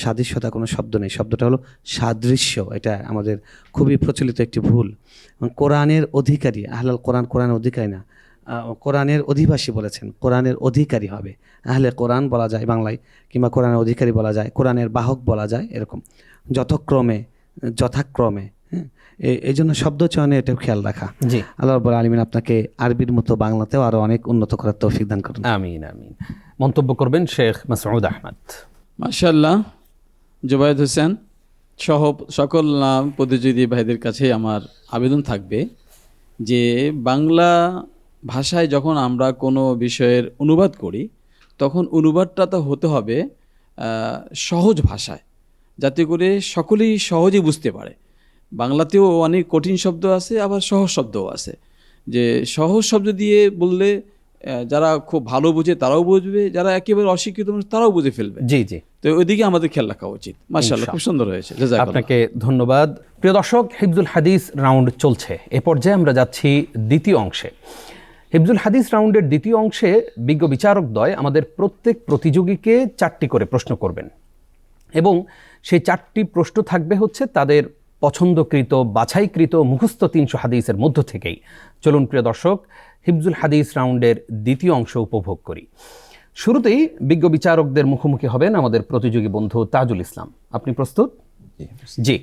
সাদৃশ্যতা কোনো শব্দ নেই, শব্দটা হলো সাদৃশ্য। এটা আমাদের খুবই প্রচলিত একটি ভুল। কোরআনের অধিকারী, আহলাল কোরআন, কোরআনের অধিকারী না, কোরআনের অধিবাসী বলেছেন, কোরআনের অধিকারী হবে। আহলে কোরআন বলা যায় বাংলায়, কিংবা কোরআনের অধিকারী বলা যায়, কোরআনের বাহক বলা যায়, এরকম যথাক্রমে, হ্যাঁ, এই জন্য শব্দ চয়নে এটা খেয়াল রাখা। জি, আল্লাহ রাব্বুল আলামিন আপনাকে আরবির মতো বাংলাতেও আরো অনেক উন্নত করার তৌফিক দান করুন। আমিন আমিন। মন্তব্য করবেন শেখ মাসউদ আহমদ। মাশাআল্লাহ। জুবায়েদ হোসেন সহ সকল প্রতিযোগী ভাইদের কাছে আমার আবেদন থাকবে যে বাংলা ভাষায় যখন আমরা কোনো বিষয়ের অনুবাদ করি, তখন অনুবাদটা তো হতে হবে সহজ ভাষায়, যাতে করে সকলেই সহজে বুঝতে পারে। বাংলাতেও অনেক কঠিন শব্দ আছে, আবার সহজ শব্দও আছে। যে সহজ শব্দ দিয়ে বললে যারা খুব ভালো বুঝে তারাও বুঝবে, যারা একেবারে অশিক্ষিত মানুষ তারাও বুঝে ফেলবে। জি জি, তো ওইদিকে আমাদের খেয়াল রাখা উচিত। মাশাআল্লাহ, খুব সুন্দর হয়েছে। আপনাকে ধন্যবাদ। প্রিয় দর্শক, হিফজুল হাদিস রাউন্ড চলছে। এ পর্যায়ে আমরা যাচ্ছি দ্বিতীয় অংশে। হিফজুল হাদিস রাউন্ডের দ্বিতীয় অংশে বিজ্ঞ বিচারকদ্বয় আমাদের প্রত্যেক প্রতিযোগীকে 4টি করে প্রশ্ন করবেন এবং সেই 4টি প্রশ্ন থাকবে হচ্ছে তাদের পছন্দকৃত, বাছাইকৃত মুখস্থ 300 হাদিসের মধ্য থেকেই। চলুন প্রিয় দর্শক, হিফজুল হাদিস রাউন্ডের দ্বিতীয় অংশ উপভোগ করি। শুরুতেই বিজ্ঞ বিচারকদের মুখোমুখি হবেন আমাদের প্রতিযোগী বন্ধু তাজুল ইসলাম। আপনি প্রস্তুত? জি।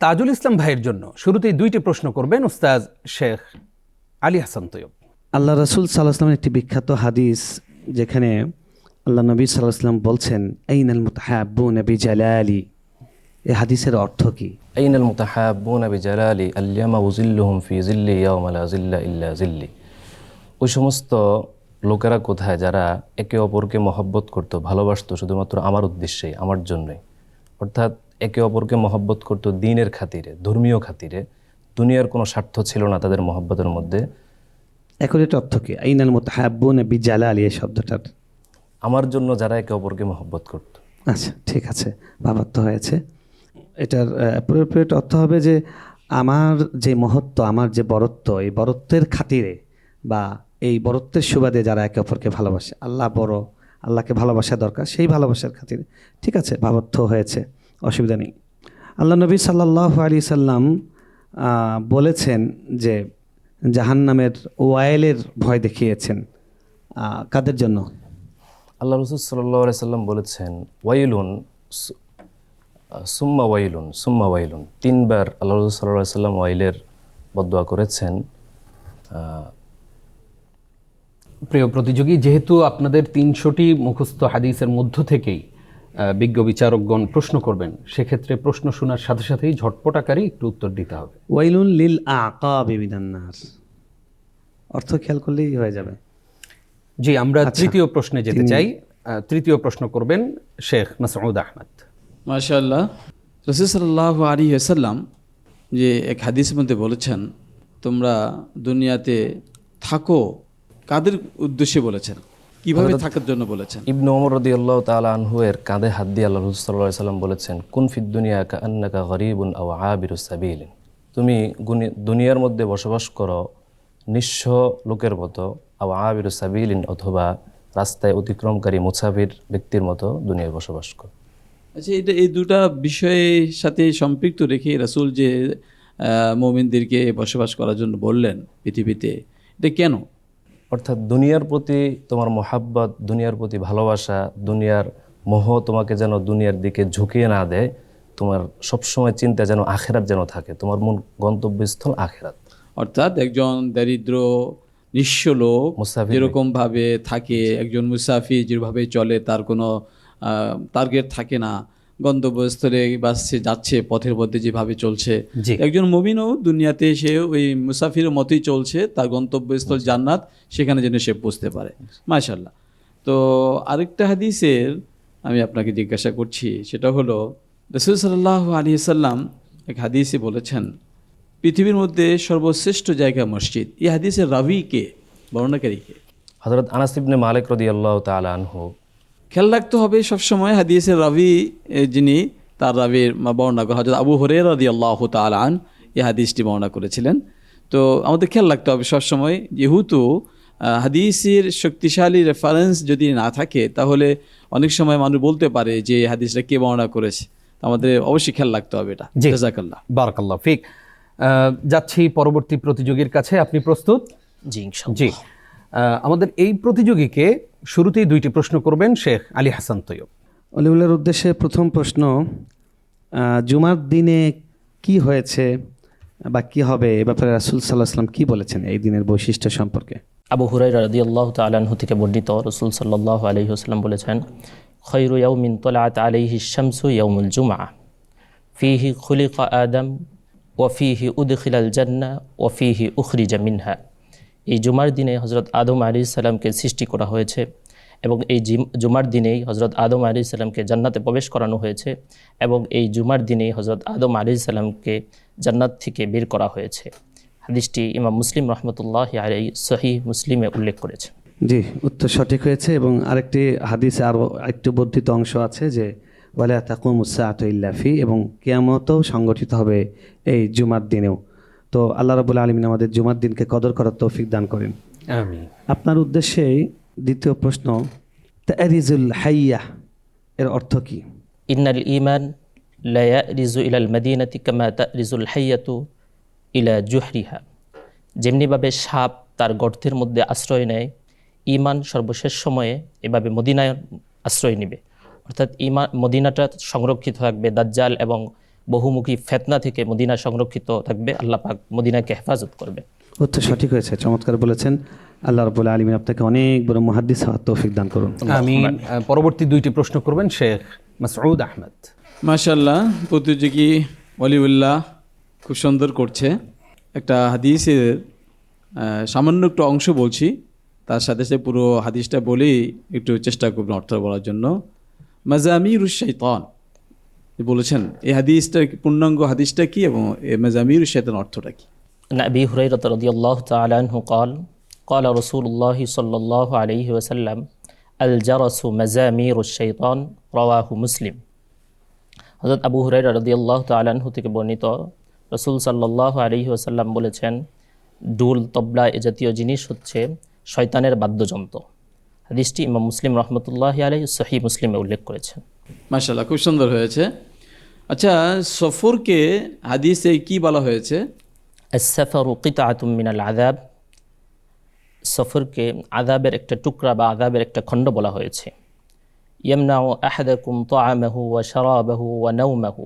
তাজুল ইসলাম ভাইয়ের জন্য শুরুতেই 2টি প্রশ্ন করবেন উস্তাদ শেখ আলী হাসান তৈয়ব। আল্লাহ রাসূল সাল্লাল্লাহু আলাইহি ওয়াসাল্লামের একটি বিখ্যাত হাদিস, যেখানে আল্লাহ নবী সাল্লাল্লাহু আলাইহি ওয়াসাল্লাম বলছেন, আইনাল মুতাহাব্বুনা বিজালালি। এই হাদিসের অর্থ কি? আইনাল মুতাহাব্বুনা বিজালালি আল-ইয়ামা উযিল্লুহুম ফি যিল্লি ইয়াওমা লা যিল্লা ইল্লা যিল্লি। ওই সমস্ত লোকেরা কোথায় যারা একে অপরকে মহব্বত করতো, ভালোবাসতো শুধুমাত্র আমার উদ্দেশ্যেই, আমার জন্যই। অর্থাৎ একে অপরকে মহব্বত করতো দ্বীনের খাতিরে, ধর্মীয় খাতিরে, দুনিয়ার কোনো স্বার্থ ছিল না তাদের মহব্বতের মধ্যে। এখন এটা অর্থ কি? আইনাল মুতাহাব্বুনা বিজালালি, এই শব্দটার আমার জন্য যারা একে অপরকে মহব্বত করত। আচ্ছা, ঠিক আছে, ভাবার্থ হয়েছে। এটার অ্যাপ্রোপ্রিয়েট অর্থ হবে যে আমার যে মহত্ব, আমার যে বরত্ব, এই বরত্বের খাতিরে বা এই বরত্বের সুবাদে যারা একে অপরকে ভালোবাসে, আল্লাহ বড়, আল্লাহকে ভালোবাসা দরকার, সেই ভালোবাসার খাতিরে। ঠিক আছে, ভাবার্থ হয়েছে, অসুবিধা নেই। আল্লাহ নবী সাল্লাল্লাহু আলাইহি সাল্লাম বলেছেন যে জাহান্নামের ওয়াইলের ভয় দেখিয়েছেন। কাদের জন্য? আল্লাহ রাসূল সাল্লাল্লাহু আলাইহি সাল্লাম বলেছেন, ওয়াইলুন সুম্মা ওয়াইলুন সুম্মা ওয়াইলুন। 3বার আল্লাহ রাসূল সাল্লাল্লাহু আলাইহি সাল্লাম ওয়াইলের বদদুয়া করেছেন। প্রিয় প্রতিযোগী, যেহেতু আপনাদের 300টি মুখস্থ হাদিসের মধ্য থেকেই বিজ্ঞ বিচারকগণ প্রশ্ন করবেন, সেক্ষেত্রে প্রশ্ন শোনার সাথে সাথেই ঝটপট আকারে একটু উত্তর দিতে হবে। ওয়াইলুন লিল আকাবি মিনান নার, অর্থ খেয়াল করলেই হয়ে যাবে। জি, আমরা আচ্ছা, তৃতীয় প্রশ্নে যেতে চাই। তৃতীয় প্রশ্ন করবেন শেখ মাসউদ আহমদ। মাশাআল্লাহ, রাসূল সাল্লাল্লাহু আলাইহি ওয়াসাল্লাম যে এক হাদিসের মধ্যে বলেছেন, তোমরা দুনিয়াতে থাকো, কাদের উদ্দেশ্যে বলেছেন, কিভাবে থাকার জন্য বলেছেন? ইবনে ওমর রাদিয়াল্লাহু তাআলা আনহু এর কাঁধে হাত দিয়ে আল্লাহ রাসূল সাল্লাল্লাহু আলাইহি ওয়াসাল্লাম বলেছেন, কুন ফিদ দুনিয়া কাআন্নাকা গরীবুন আও আবিরুস সাবিল। তুমি দুনিয়ার মধ্যে বসবাস করো নিঃস্ব লোকের মতো, আও আবিরুস সাবিলিন, অথবা রাস্তায় অতিক্রমকারী মুসাফির ব্যক্তির মতো দুনিয়ায় বসবাস করো। আচ্ছা, এটা এই দুটা বিষয়ের সাথে সম্পৃক্ত রেখে রাসূল যে মুমিনদেরকে বসবাস করার জন্য বললেন পৃথিবীতে, এটা কেন? অর্থাৎ দুনিয়ার প্রতি তোমার মোহাব্বত, দুনিয়ার প্রতি ভালোবাসা, দুনিয়ার মোহ তোমাকে যেন দুনিয়ার দিকে ঝুঁকিয়ে না দেয়। তোমার সবসময় চিন্তা যেন আখেরাত যেন থাকে, তোমার মূল গন্তব্যস্থল আখেরাত। অর্থাৎ একজন দারিদ্র নিঃস্ব লোক মুসাফির যেরকম ভাবে থাকে, একজন মুসাফির যেভাবে চলে, তার কোনো টার্গেট থাকে না, গন্তব্যস্থলে বাসছে যাচ্ছে, পথের মধ্যে যেভাবে চলছে, একজন মুমিনও দুনিয়াতে সে ওই মুসাফিরের মতোই চলছে, তার গন্তব্যস্থল জান্নাত, সেখানে যেন সে বুঝতে পারে। মাশাআল্লাহ। তো আরেকটা হাদিসের আমি আপনাকে জিজ্ঞাসা করছি, সেটা হলো রাসূল সাল্লাল্লাহু আলাইহি ওয়াসাল্লাম এক হাদিসে বলেছেন, পৃথিবীর মধ্যে সর্বশ্রেষ্ঠ জায়গা মসজিদ। এই হাদিসের রাবি কে, বর্ণনাকারী কে? হযরত আনাস ইবনে মালিক রাদিয়াল্লাহু তাআলা আনহু। খেয়াল রাখতে হবে সবসময় হাদিসের রাবি যিনি, তার রাবির বর্ণনা করা। হযরত আবু হুরায়রা রাদিয়াল্লাহু তাআলা আন এই হাদিসটি বর্ণনা করেছিলেন। তো আমাদের খেয়াল রাখতে হবে সবসময়, যেহেতু হাদিসের শক্তিশালী রেফারেন্স যদি না থাকে, তাহলে অনেক সময় মানুষ বলতে পারে যে হাদিসটা কে বর্ণনা করেছে। আমাদের অবশ্যই খেয়াল রাখতে হবে এটা। জাযাকাল্লাহ, বারাকাল্লাহ ফিক। যাচ্ছি পরবর্তী প্রতিযোগীর কাছে। আপনি প্রস্তুত? জি, ইনশাআল্লাহ। জি, আমাদের এই প্রতিযোগীকে শুরুতেই 2টি প্রশ্ন করবেন শেখ আলী হাসান তৈয়ব। অলিউল্লাহর উদ্দেশ্যে প্রথম প্রশ্ন, জুমার দিনে কি হয়েছে বা কি হবে এ ব্যাপারে রাসূল সাল্লাল্লাহু আলাইহি ওয়াসাল্লাম কি বলেছেন এই দিনের বৈশিষ্ট্য সম্পর্কে? আবু হুরায়রা রাদিয়াল্লাহু তাআলা আনহু থেকে বর্ণিত, রাসূল সাল্লাল্লাহু আলাইহি ওয়াসাল্লাম বলেছেন, খায়রু ইয়াউমিন তালাআত আলাইহি আশ-শামসু ইয়াউমুল জুমআহ, ফীহি খুলিকা আদম ওয়া ফীহি উদখিলাল জান্নাহ ওয়া ফীহি উখরিজা মিনহা। এই জুমার দিনে হযরত আদম আলাইহিস সালামকে সৃষ্টি করা হয়েছে এবং এই জুমার দিনেই হযরত আদম আলাইহিস সালামকে জান্নাতে প্রবেশ করানো হয়েছে এবং এই জুমার দিনেই হযরত আদম আলাইহিস সালামকে জান্নাত থেকে বের করা হয়েছে। হাদিসটি ইমাম মুসলিম রাহমাতুল্লাহি আলাইহি সহিহ মুসলিমে উল্লেখ করেছে। জি, উত্তর সঠিক হয়েছে। এবং আরেকটি হাদিসে আরও একটু বর্ধিত অংশ আছে যে ওয়ালা তাকুমুস সাআতু ইল্লা ফি, এবং কিয়ামতও সংগঠিত হবে এই জুমার দিনেও। তো আল্লাহ রাব্বুল আলামিন আমাদের জুমার দিনকে কদর করার তৌফিক দান করেন, আমিন। আপনার উদ্দেশ্যে দ্বিতীয় প্রশ্ন, তারিজুল হাইয়া এর অর্থ কি? ইন্নাল ঈমান লা ইয়ারিজু ইলাল মাদিনাতি কামা তারিজুল হাইয়াতু ইলা জুহরিহা। যেমনিভাবে সাপ তার গর্তের মধ্যে আশ্রয় নেয়, ঈমান সর্বশেষ সময়ে এভাবে মদিনায় আশ্রয় নেবে। অর্থাৎ মদিনাটা সংরক্ষিত থাকবে দাজ্জাল এবং বহুমুখী ফিতনা থেকে। মদিনা সংরক্ষিত থাকবে, আল্লাহ পাক মদিনাকে হেফাজত করবে। উত্তর সঠিক হয়েছে, চমৎকার বলেছেন। আল্লাহ রাব্বুল আলামিন আপনাকে অনেক বড় মুহাদ্দিস হওয়ার তৌফিক দান করুন। আমিন। পরবর্তী 2টি প্রশ্ন করবেন শেখ মাসউদ আহমদ। মাশাআল্লাহ, প্রতিযোগী ওয়ালিউল্লাহ খুব সুন্দর করছে। একটা হাদিসের সামান্য একটু অংশ বলছি, তার সাথে সাথে পুরো হাদিসটা বলেই একটু চেষ্টা করবেন অর্থ বলার জন্য। মাজামিরুশ শাইতান বলেছেন, এই হাদিসটা পূর্ণাঙ্গ হাদিসটা কি এবং মাজামিরুশ শাইতান অর্থটা কি? আবি হুরায়রা রাদিয়াল্লাহু তাআলা আনহু قال قال رسول الله صلى الله عليه وسلم الجرس مزامير الشيطان رواه মুসলিম। হযরত আবু হুরায়রা রাদিয়াল্লাহু তাআলা আনহু থেকে বর্ণিত, রাসূল সাল্লাল্লাহু আলাইহি ওয়াসাল্লাম বলেছেন, ডুল, তবলা এ জাতীয় জিনিস হচ্ছে শয়তানের বাদ্যযন্ত্র। হাদিসটি ইমাম মুসলিম রাহমাতুল্লাহি আলাইহি সহিহ মুসলিমে উল্লেখ করেছেন। মাশাআল্লাহ, খুব সুন্দর হয়েছে। আচ্ছা, সফরকে হাদিসে কি বলা হয়েছে? আস-সাফারু কিতআতুম মিনাল আযাব। সফরকে আযাবের একটা টুকরা বা আযাবের একটা খণ্ড বলা হয়েছে। ইয়ামনাউ আহাদাকুম তাআমাহু ওয়া শারাবাহু ওয়া নাওমাহু।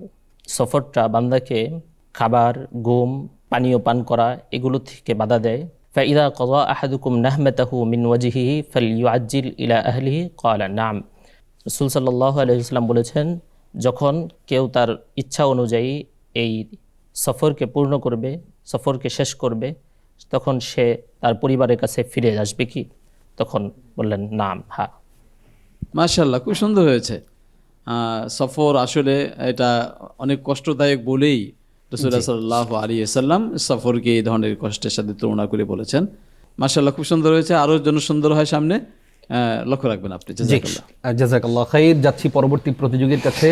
সফরটা বান্দাকে খাবার, ঘুম, পানীয় পান করা এগুলো থেকে বাধা দেয়। فإذا قضى أحدكم نهمته من وجهه فليعجل إلى أهله قال نعم রাসূল সাল্লাল্লাহু আলাইহি ওয়াসাল্লাম বলেছেন, যখন কেউ তার ইচ্ছা অনুযায়ী এই সফরকে পূর্ণ করবে, সফরকে শেষ করবে, তখন সে তার পরিবারের কাছে ফিরে আসবে কি? তখন বললেন নাম, হ্যাঁ। মাশাআল্লাহ, খুব সুন্দর হয়েছে। সফর আসলে এটা অনেক কষ্টদায়ক বলেই রাসূলুল্লাহ সাল্লাল্লাহু আলাইহি ওয়াসাল্লাম সফরকে এই ধরনের কষ্টের সাথে তুলনা করে বলেছেন। মাশাআল্লাহ, খুব সুন্দর হয়েছে। আরও যেন সুন্দর হয় সামনে লক্ষ্য রাখবেন আপনি। জাযাকাল্লাহ। জাযাকাল্লাহ খাইর। যাচ্ছি পরবর্তী প্রতিযোগীর কাছে।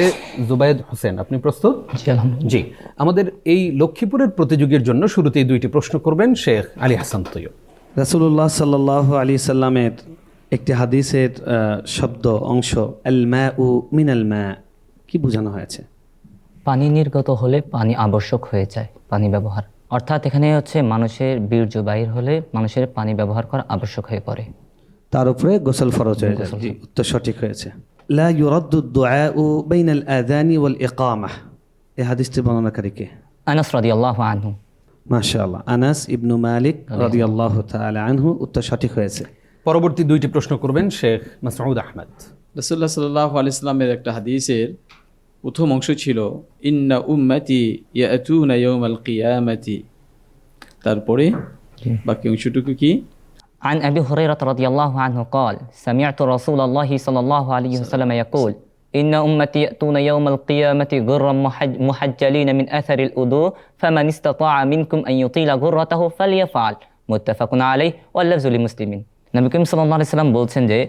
জুবায়েদ হোসেন, আপনি প্রস্তুত? জি আলহামদুলিল্লাহ। জি, আমাদের এই লক্ষ্মীপুরের প্রতিযোগীর জন্য শুরুতেই দুইটি প্রশ্ন করবেন শেখ আলী হাসান তৈয়ব। রাসূলুল্লাহ সাল্লাল্লাহু আলাইহি সাল্লামের একটি হাদিসের শব্দ অংশ আল মাউ মিনাল মা, কি বোঝানো হয়েছে? পানি নির্গত হলে পানি আবশ্যক হয়ে যায়, পানি ব্যবহার। অর্থাৎ এখানে হচ্ছে মানুষের বীর্য বাহির হলে মানুষের পানি ব্যবহার করা আবশ্যক হয়ে পড়ে, তার উপরে গোসল ফরজ হয়ে যায়। জি, উত্তর সঠিক হয়েছে। লা ইউরাদ্দু দুআউ বাইনাল আযানি ওয়াল ইকামাহ, এই হাদিসটি বর্ণনাকারী কে? আনাস রাদিয়াল্লাহু আনহু। মাশাআল্লাহ, আনাস ইবনু মালিক রাদিয়াল্লাহু তাআলা আনহু, উত্তর সঠিক হয়েছে। পরবর্তী দুইটি প্রশ্ন করবেন শেখ মাসউদ আহমদ। রাসূলুল্লাহ সাল্লাল্লাহু আলাইহি ওয়াসাল্লামের একটা হাদিসের প্রথম অংশ ছিল ইন্না উম্মতি ইয়াতুনা ইয়াউমাল কিয়ামাতি, তারপরে বাকি অংশটুকু কি? عن أبي هريرة رضي الله عنه قال سمعت رسول الله صلى الله عليه وسلم يقول إن أمتي يأتون يوم القيامة غرا محجلين من أثر الوضوء فمن استطاع منكم أن يطيل غرته فليفعل متفق عليه واللفظ لمسلم। নবী করিম সাল্লাল্লাহু আলাইহি ওয়াসাল্লাম বলছেন যে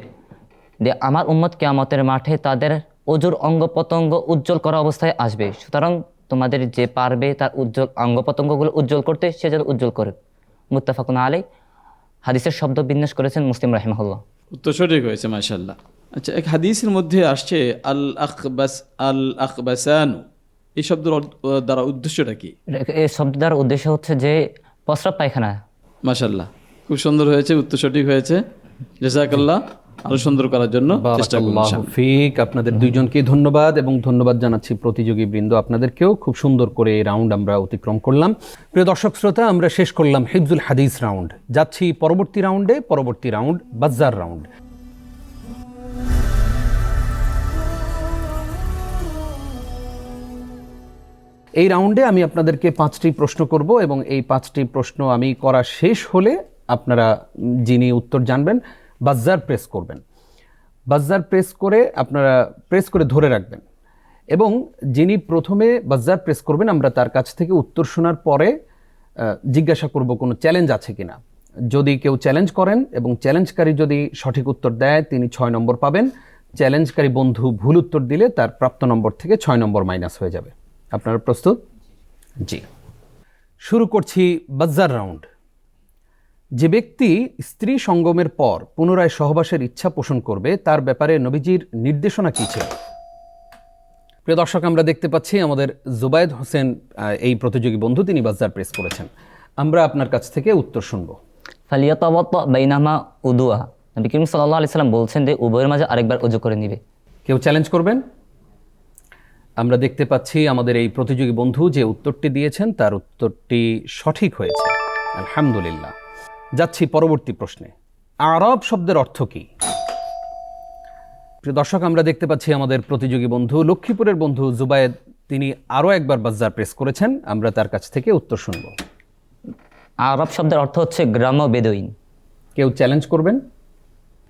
আমার উম্মত কিয়ামতের মাঠে তাদের অজুর অঙ্গ প্রত্যঙ্গ উজ্জ্বল করা অবস্থায় আসবে, সুতরাং তোমাদের যে পারবে তার উজ্জ্বল অঙ্গ প্রত্যঙ্গগুলো উজ্জ্বল করতে সে যেন উজ্জ্বল করে। মুত্তাফাকুন আলাইহি। হাদিসের শব্দ বিন্যাস করেছেন মুসলিম রাহিমাহুল্লাহ। উত্তর সঠিক হয়েছে, মাশাআল্লাহ। আচ্ছা, এক হাদিসের মধ্যে আসছে আল আখবাসানু, এই শব্দের দ্বারা উদ্দেশ্যটা কি? এই শব্দ দ্বারা উদ্দেশ্য হচ্ছে যে প্রস্রাব পায়খানা। মাশাআল্লাহ, খুব সুন্দর হয়েছে, উত্তর সঠিক হয়েছে। জাযাকাল্লাহ, আরো সুন্দর করার জন্য চেষ্টা করুন। বারাকাল্লাহু ফিক। আপনাদের দুইজনকে ধন্যবাদ এবং ধন্যবাদ জানাচ্ছি প্রতিযোগী বৃন্দ, আপনাদেরকেও। খুব সুন্দর করে এই রাউন্ড আমরা অতিক্রম করলাম। প্রিয় দর্শক শ্রোতা, আমরা শেষ করলাম হিফজুল হাদিস রাউন্ড। যাচ্ছি পরবর্তী রাউন্ডে। পরবর্তী রাউন্ড বাজ্জার রাউন্ড। এই রাউন্ডে আমি আপনাদেরকে 5টি প্রশ্ন করব এবং এই 5টি প্রশ্ন আমি করা শেষ হলে আপনারা যিনি উত্তর জানবেন বাজ্জার প্রেস করবেন। বাজ্জার প্রেস করে আপনারা প্রেস করে ধরে রাখবেন এবং যিনি প্রথমে বাজ্জার প্রেস করবেন আমরা তার কাছ থেকে উত্তর শোনার পরে জিজ্ঞাসা করব কোনো চ্যালেঞ্জ আছে কিনা। যদি কেউ চ্যালেঞ্জ করেন এবং চ্যালেঞ্জকারী যদি সঠিক উত্তর দেয় তিনি 6 নম্বর পাবেন। চ্যালেঞ্জকারী বন্ধু ভুল উত্তর দিলে তার প্রাপ্ত নম্বর থেকে 6 নম্বর মাইনাস হয়ে যাবে। আপনারা প্রস্তুত? জি, শুরু করছি বাজ্জার রাউন্ড। যে ব্যক্তি স্ত্রী সঙ্গমের পর পুনরায় সহবাসের ইচ্ছা পোষণ করবে তার ব্যাপারে নবীজির নির্দেশনা কী ছিল? প্রিয় দর্শক, আমরা দেখতে পাচ্ছি আমাদের জুবায়েদ হোসেন এই প্রতিযোগী বন্ধু, তিনি বাজ্জার প্রেস করেছেন। আমরা আপনার কাছ থেকে উত্তর শুনব। ফালিয়াতাওয়াত্তা বাইনাহুমা উদুআ, নবী করিম সাল্লাল্লাহু আলাইহি সাল্লাম বলছেন যে উভয়ের মাঝে আরেকবার ওযু করে নেবে। কেউ চ্যালেঞ্জ করবেন? আমরা দেখতে পাচ্ছি আমাদের এই প্রতিযোগী বন্ধু যে উত্তরটি দিয়েছেন তার উত্তরটি সঠিক হয়েছে, আলহামদুলিল্লাহ। যাচ্ছি পরবর্তী প্রশ্নে। আরব শব্দের অর্থ কি? প্রিয় দর্শক, আমরা দেখতে পাচ্ছি আমাদের প্রতিযোগী বন্ধু লক্ষ্মীপুরের বন্ধু জুবায়েদ, তিনি আরও একবার বাজ্জার প্রেস করেছেন। আমরা তার কাছ থেকে উত্তর শুনব। আরব শব্দের অর্থ হচ্ছে গ্রাম্য বেদুইন। কেউ চ্যালেঞ্জ করবেন?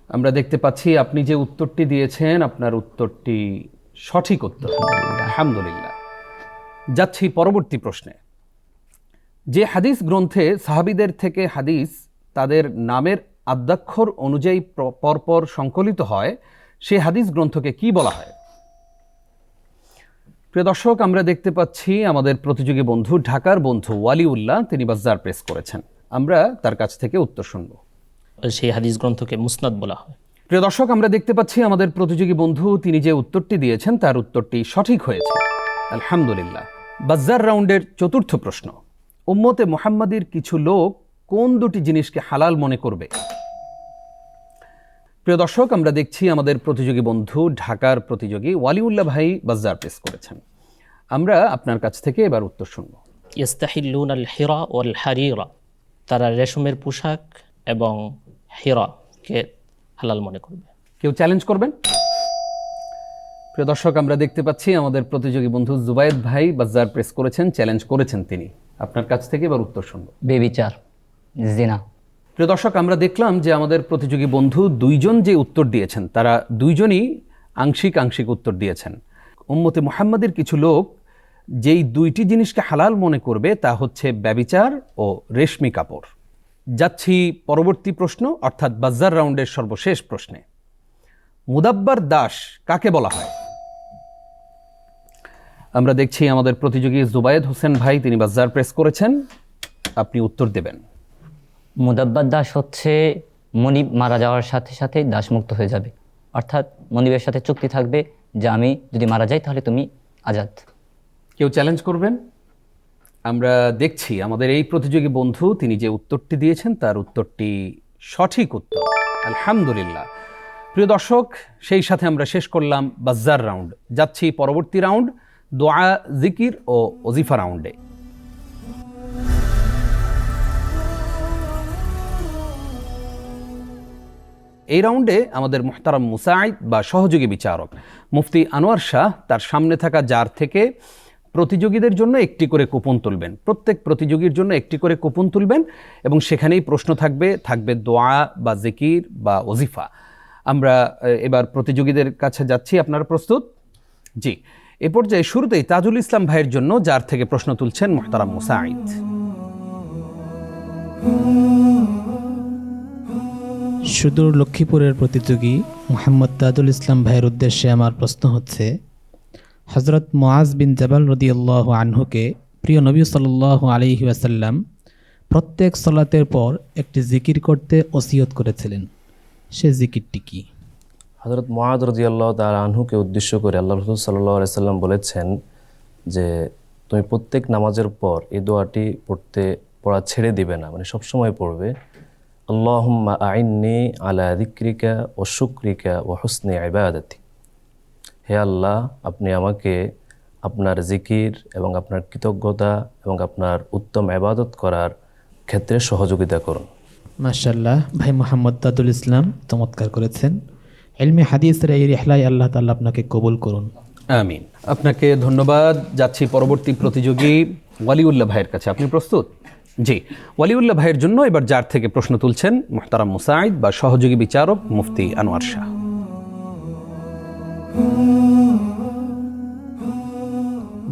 আমরা দেখতে পাচ্ছি আপনি যে উত্তরটি দিয়েছেন আপনার উত্তরটি সঠিক উত্তর, আলহামদুলিল্লাহ। যাচ্ছি পরবর্তী প্রশ্নে। যে হাদিস গ্রন্থে সাহাবীদের থেকে হাদিস তাদের নামের আদ্যাক্ষর অনুযায়ী পরপর সংকলিত হয় সেই হাদিস গ্রন্থকে কি বলা হয়? প্রিয় দর্শক, আমরা দেখতে পাচ্ছি আমাদের প্রতিযোগী বন্ধু ঢাকার বন্ধু ওয়ালিউল্লাহ, তিনি বাজ্জার প্রেস করেছেন। আমরা তার কাছ থেকে উত্তর শুনব। সেই হাদিস গ্রন্থকে মুসনাদ বলা হয়। প্রিয় দর্শক, আমরা দেখতে পাচ্ছি আমাদের প্রতিযোগী বন্ধু তিনি যে উত্তরটি দিয়েছেন তার উত্তরটি সঠিক হয়েছে, আলহামদুলিল্লাহ। বাজ্জার রাউন্ডের চতুর্থ প্রশ্ন। উম্মতে মুহাম্মাদির কিছু লোক কোন দুটি জিনিসকে হালাল মনে করবে? প্রিয় দর্শক, আমরা দেখছি আমাদের প্রতিযোগী বন্ধু ঢাকার প্রতিযোগী ওয়ালিউল্লাহ ভাই বাজ্জার প্রেস করেছেন। আমরা আপনার কাছ থেকে এবার উত্তর শুনব। ইস্তাহিল্লুনাল হিরা ওয়াল হারিরা, তারা রেশমের পোশাক এবং হীরাকে হালাল মনে করবে। কেউ চ্যালেঞ্জ করবেন? প্রিয় দর্শক, আমরা দেখতে পাচ্ছি আমাদের প্রতিযোগী বন্ধু জুবায়েদ ভাই বাজার প্রেস করেছেন, চ্যালেঞ্জ করেছেন তিনি। আপনার কাছ থেকে এবার উত্তর শুনব। বেবিচার, জিনা। প্রিয় দর্শক, আমরা দেখলাম যে আমাদের প্রতিযোগী বন্ধু দুইজন যে উত্তর দিয়েছেন তারা দুইজনই আংশিক উত্তর দিয়েছেন। উম্মতে মুহাম্মাদের কিছু লোক যেই দুইটি জিনিসকে হালাল মনে করবে তা হচ্ছে ব্যভিচার ও রেশমি কাপড়। যাচ্ছি পরবর্তী প্রশ্ন, অর্থাৎ বাজার রাউন্ডের সর্বশেষ প্রশ্নে। মুদাব্বার দাস কাকে বলা হয়? আমরা দেখছি আমাদের প্রতিযোগী জুবায়েদ হোসেন ভাই, তিনি বাজার প্রেস করেছেন, আপনি উত্তর দেবেন। মুদাব্বার দাস হচ্ছে মনিব মারা যাওয়ার সাথে সাথে দাসমুক্ত হয়ে যাবে, অর্থাৎ মনিবের সাথে চুক্তি থাকবে যে আমি যদি মারা যাই তাহলে তুমি আজাদ। কেউ চ্যালেঞ্জ করবেন? আমরা দেখছি আমাদের এই প্রতিযোগী বন্ধু তিনি যে উত্তরটি দিয়েছেন তার উত্তরটি সঠিক উত্তর, আলহামদুলিল্লাহ। প্রিয় দর্শক, সেই সাথে আমরা শেষ করলাম বাজার রাউন্ড। যাচ্ছি পরবর্তী রাউন্ড, দোয়া, জিকির ও ওজিফা রাউন্ডে। এই রাউন্ডে আমাদের মুহতারাম মুসাইদ বা সহযোগী বিচারক মুফতি আনোয়ার শাহ তার সামনে থাকা জার থেকে প্রতিযোগীদের জন্য একটি করে কুপন তুলবেন। প্রত্যেক প্রতিযোগীর জন্য একটি করে কুপন তুলবেন এবং সেখানেই প্রশ্ন থাকবে দোয়া বা জিকির বা ওজিফা। আমরা এবার প্রতিযোগীদের কাছে যাচ্ছি। আপনারা প্রস্তুত? জি। এ পর্যায়ে শুরুতেই তাজুল ইসলাম ভাইয়ের জন্য যার থেকে প্রশ্ন তুলছেন মুহতারাম মুসাইদ। সুদূর লক্ষ্মীপুরের প্রতিযোগী মোহাম্মদ তাজুল ইসলাম ভাইয়ের উদ্দেশ্যে আমার প্রশ্ন হচ্ছে, হজরত মুআজ বিন জাবাল রাদিয়াল্লাহু আনহুকে প্রিয় নবী সাল্লাল্লাহু আলাইহি ওয়াসাল্লাম প্রত্যেক সালাতের পর একটি জিকির করতে ওসিয়ত করেছিলেন, সে জিকিরটি কি? হযরত মুআয রাদিয়াল্লাহু তাআলা আনহুকে উদ্দেশ্য করে আল্লাহ রাসূল সাল্লাল্লাহু আলাইহি সাল্লাম বলেছেন যে তুমি প্রত্যেক নামাজের পর এই দোয়াটি পড়া ছেড়ে দিবে না, মানে সবসময় পড়বে। আল্লাহুম্মা আইন্নি আলা যিকরিকা ওয়া শুকরিকা ওয়া হুসনি ইবাদাতিক। হে আল্লাহ, আপনি আমাকে আপনার জিকির এবং আপনার কৃতজ্ঞতা এবং আপনার উত্তম ইবাদত করার ক্ষেত্রে সহযোগিতা করুন। মাশাআল্লাহ, ভাই মোহাম্মদ তাজুল ইসলাম চমৎকার করেছেন। ইলমে হাদিসের এই রিহলায় আল্লাহ তাআলা আপনাকে কবুল করুন। আমিন। আপনাকে ধন্যবাদ। যাচ্ছি পরবর্তী প্রতিযোগী ওয়ালিউল্লাহ ভাইয়ের কাছে। আপনি প্রস্তুত? জি। ওয়ালিউল্লাহ ভাইয়ের জন্য এবার যার থেকে প্রশ্ন তুলছেন মুহতারাম মুসাইদ বা সহযোগী বিচারক মুফতি আনোয়ার শাহ।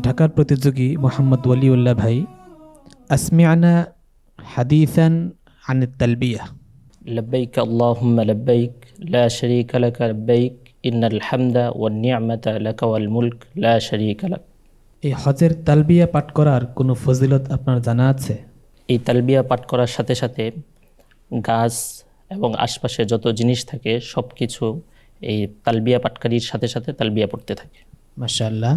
ঢাকার প্রতিযোগী মোহাম্মদ ওয়ালিউল্লাহ ভাই, আসমিআনা হাদিসান আনিত তালবিয়া। লব্বাইক আল্লাহুম্মা লব্বাইক লা শারীকা লাকা লব্বাইক ইন্নাল হামদা ওয়ান নি'মাতা লাকা ওয়াল মুলক লা শারীকা লাক। এই হজের তালবিয়া পাঠ করার কোনো ফজিলত আপনার জানা আছে? এই তালবিয়া পাঠ করার সাথে সাথে গাছ এবং আশপাশে যত জিনিস থাকে সব কিছু এই তালবিয়া পাঠকারীর সাথে সাথে তালবিয়া পড়তে থাকে। মাশাআল্লাহ।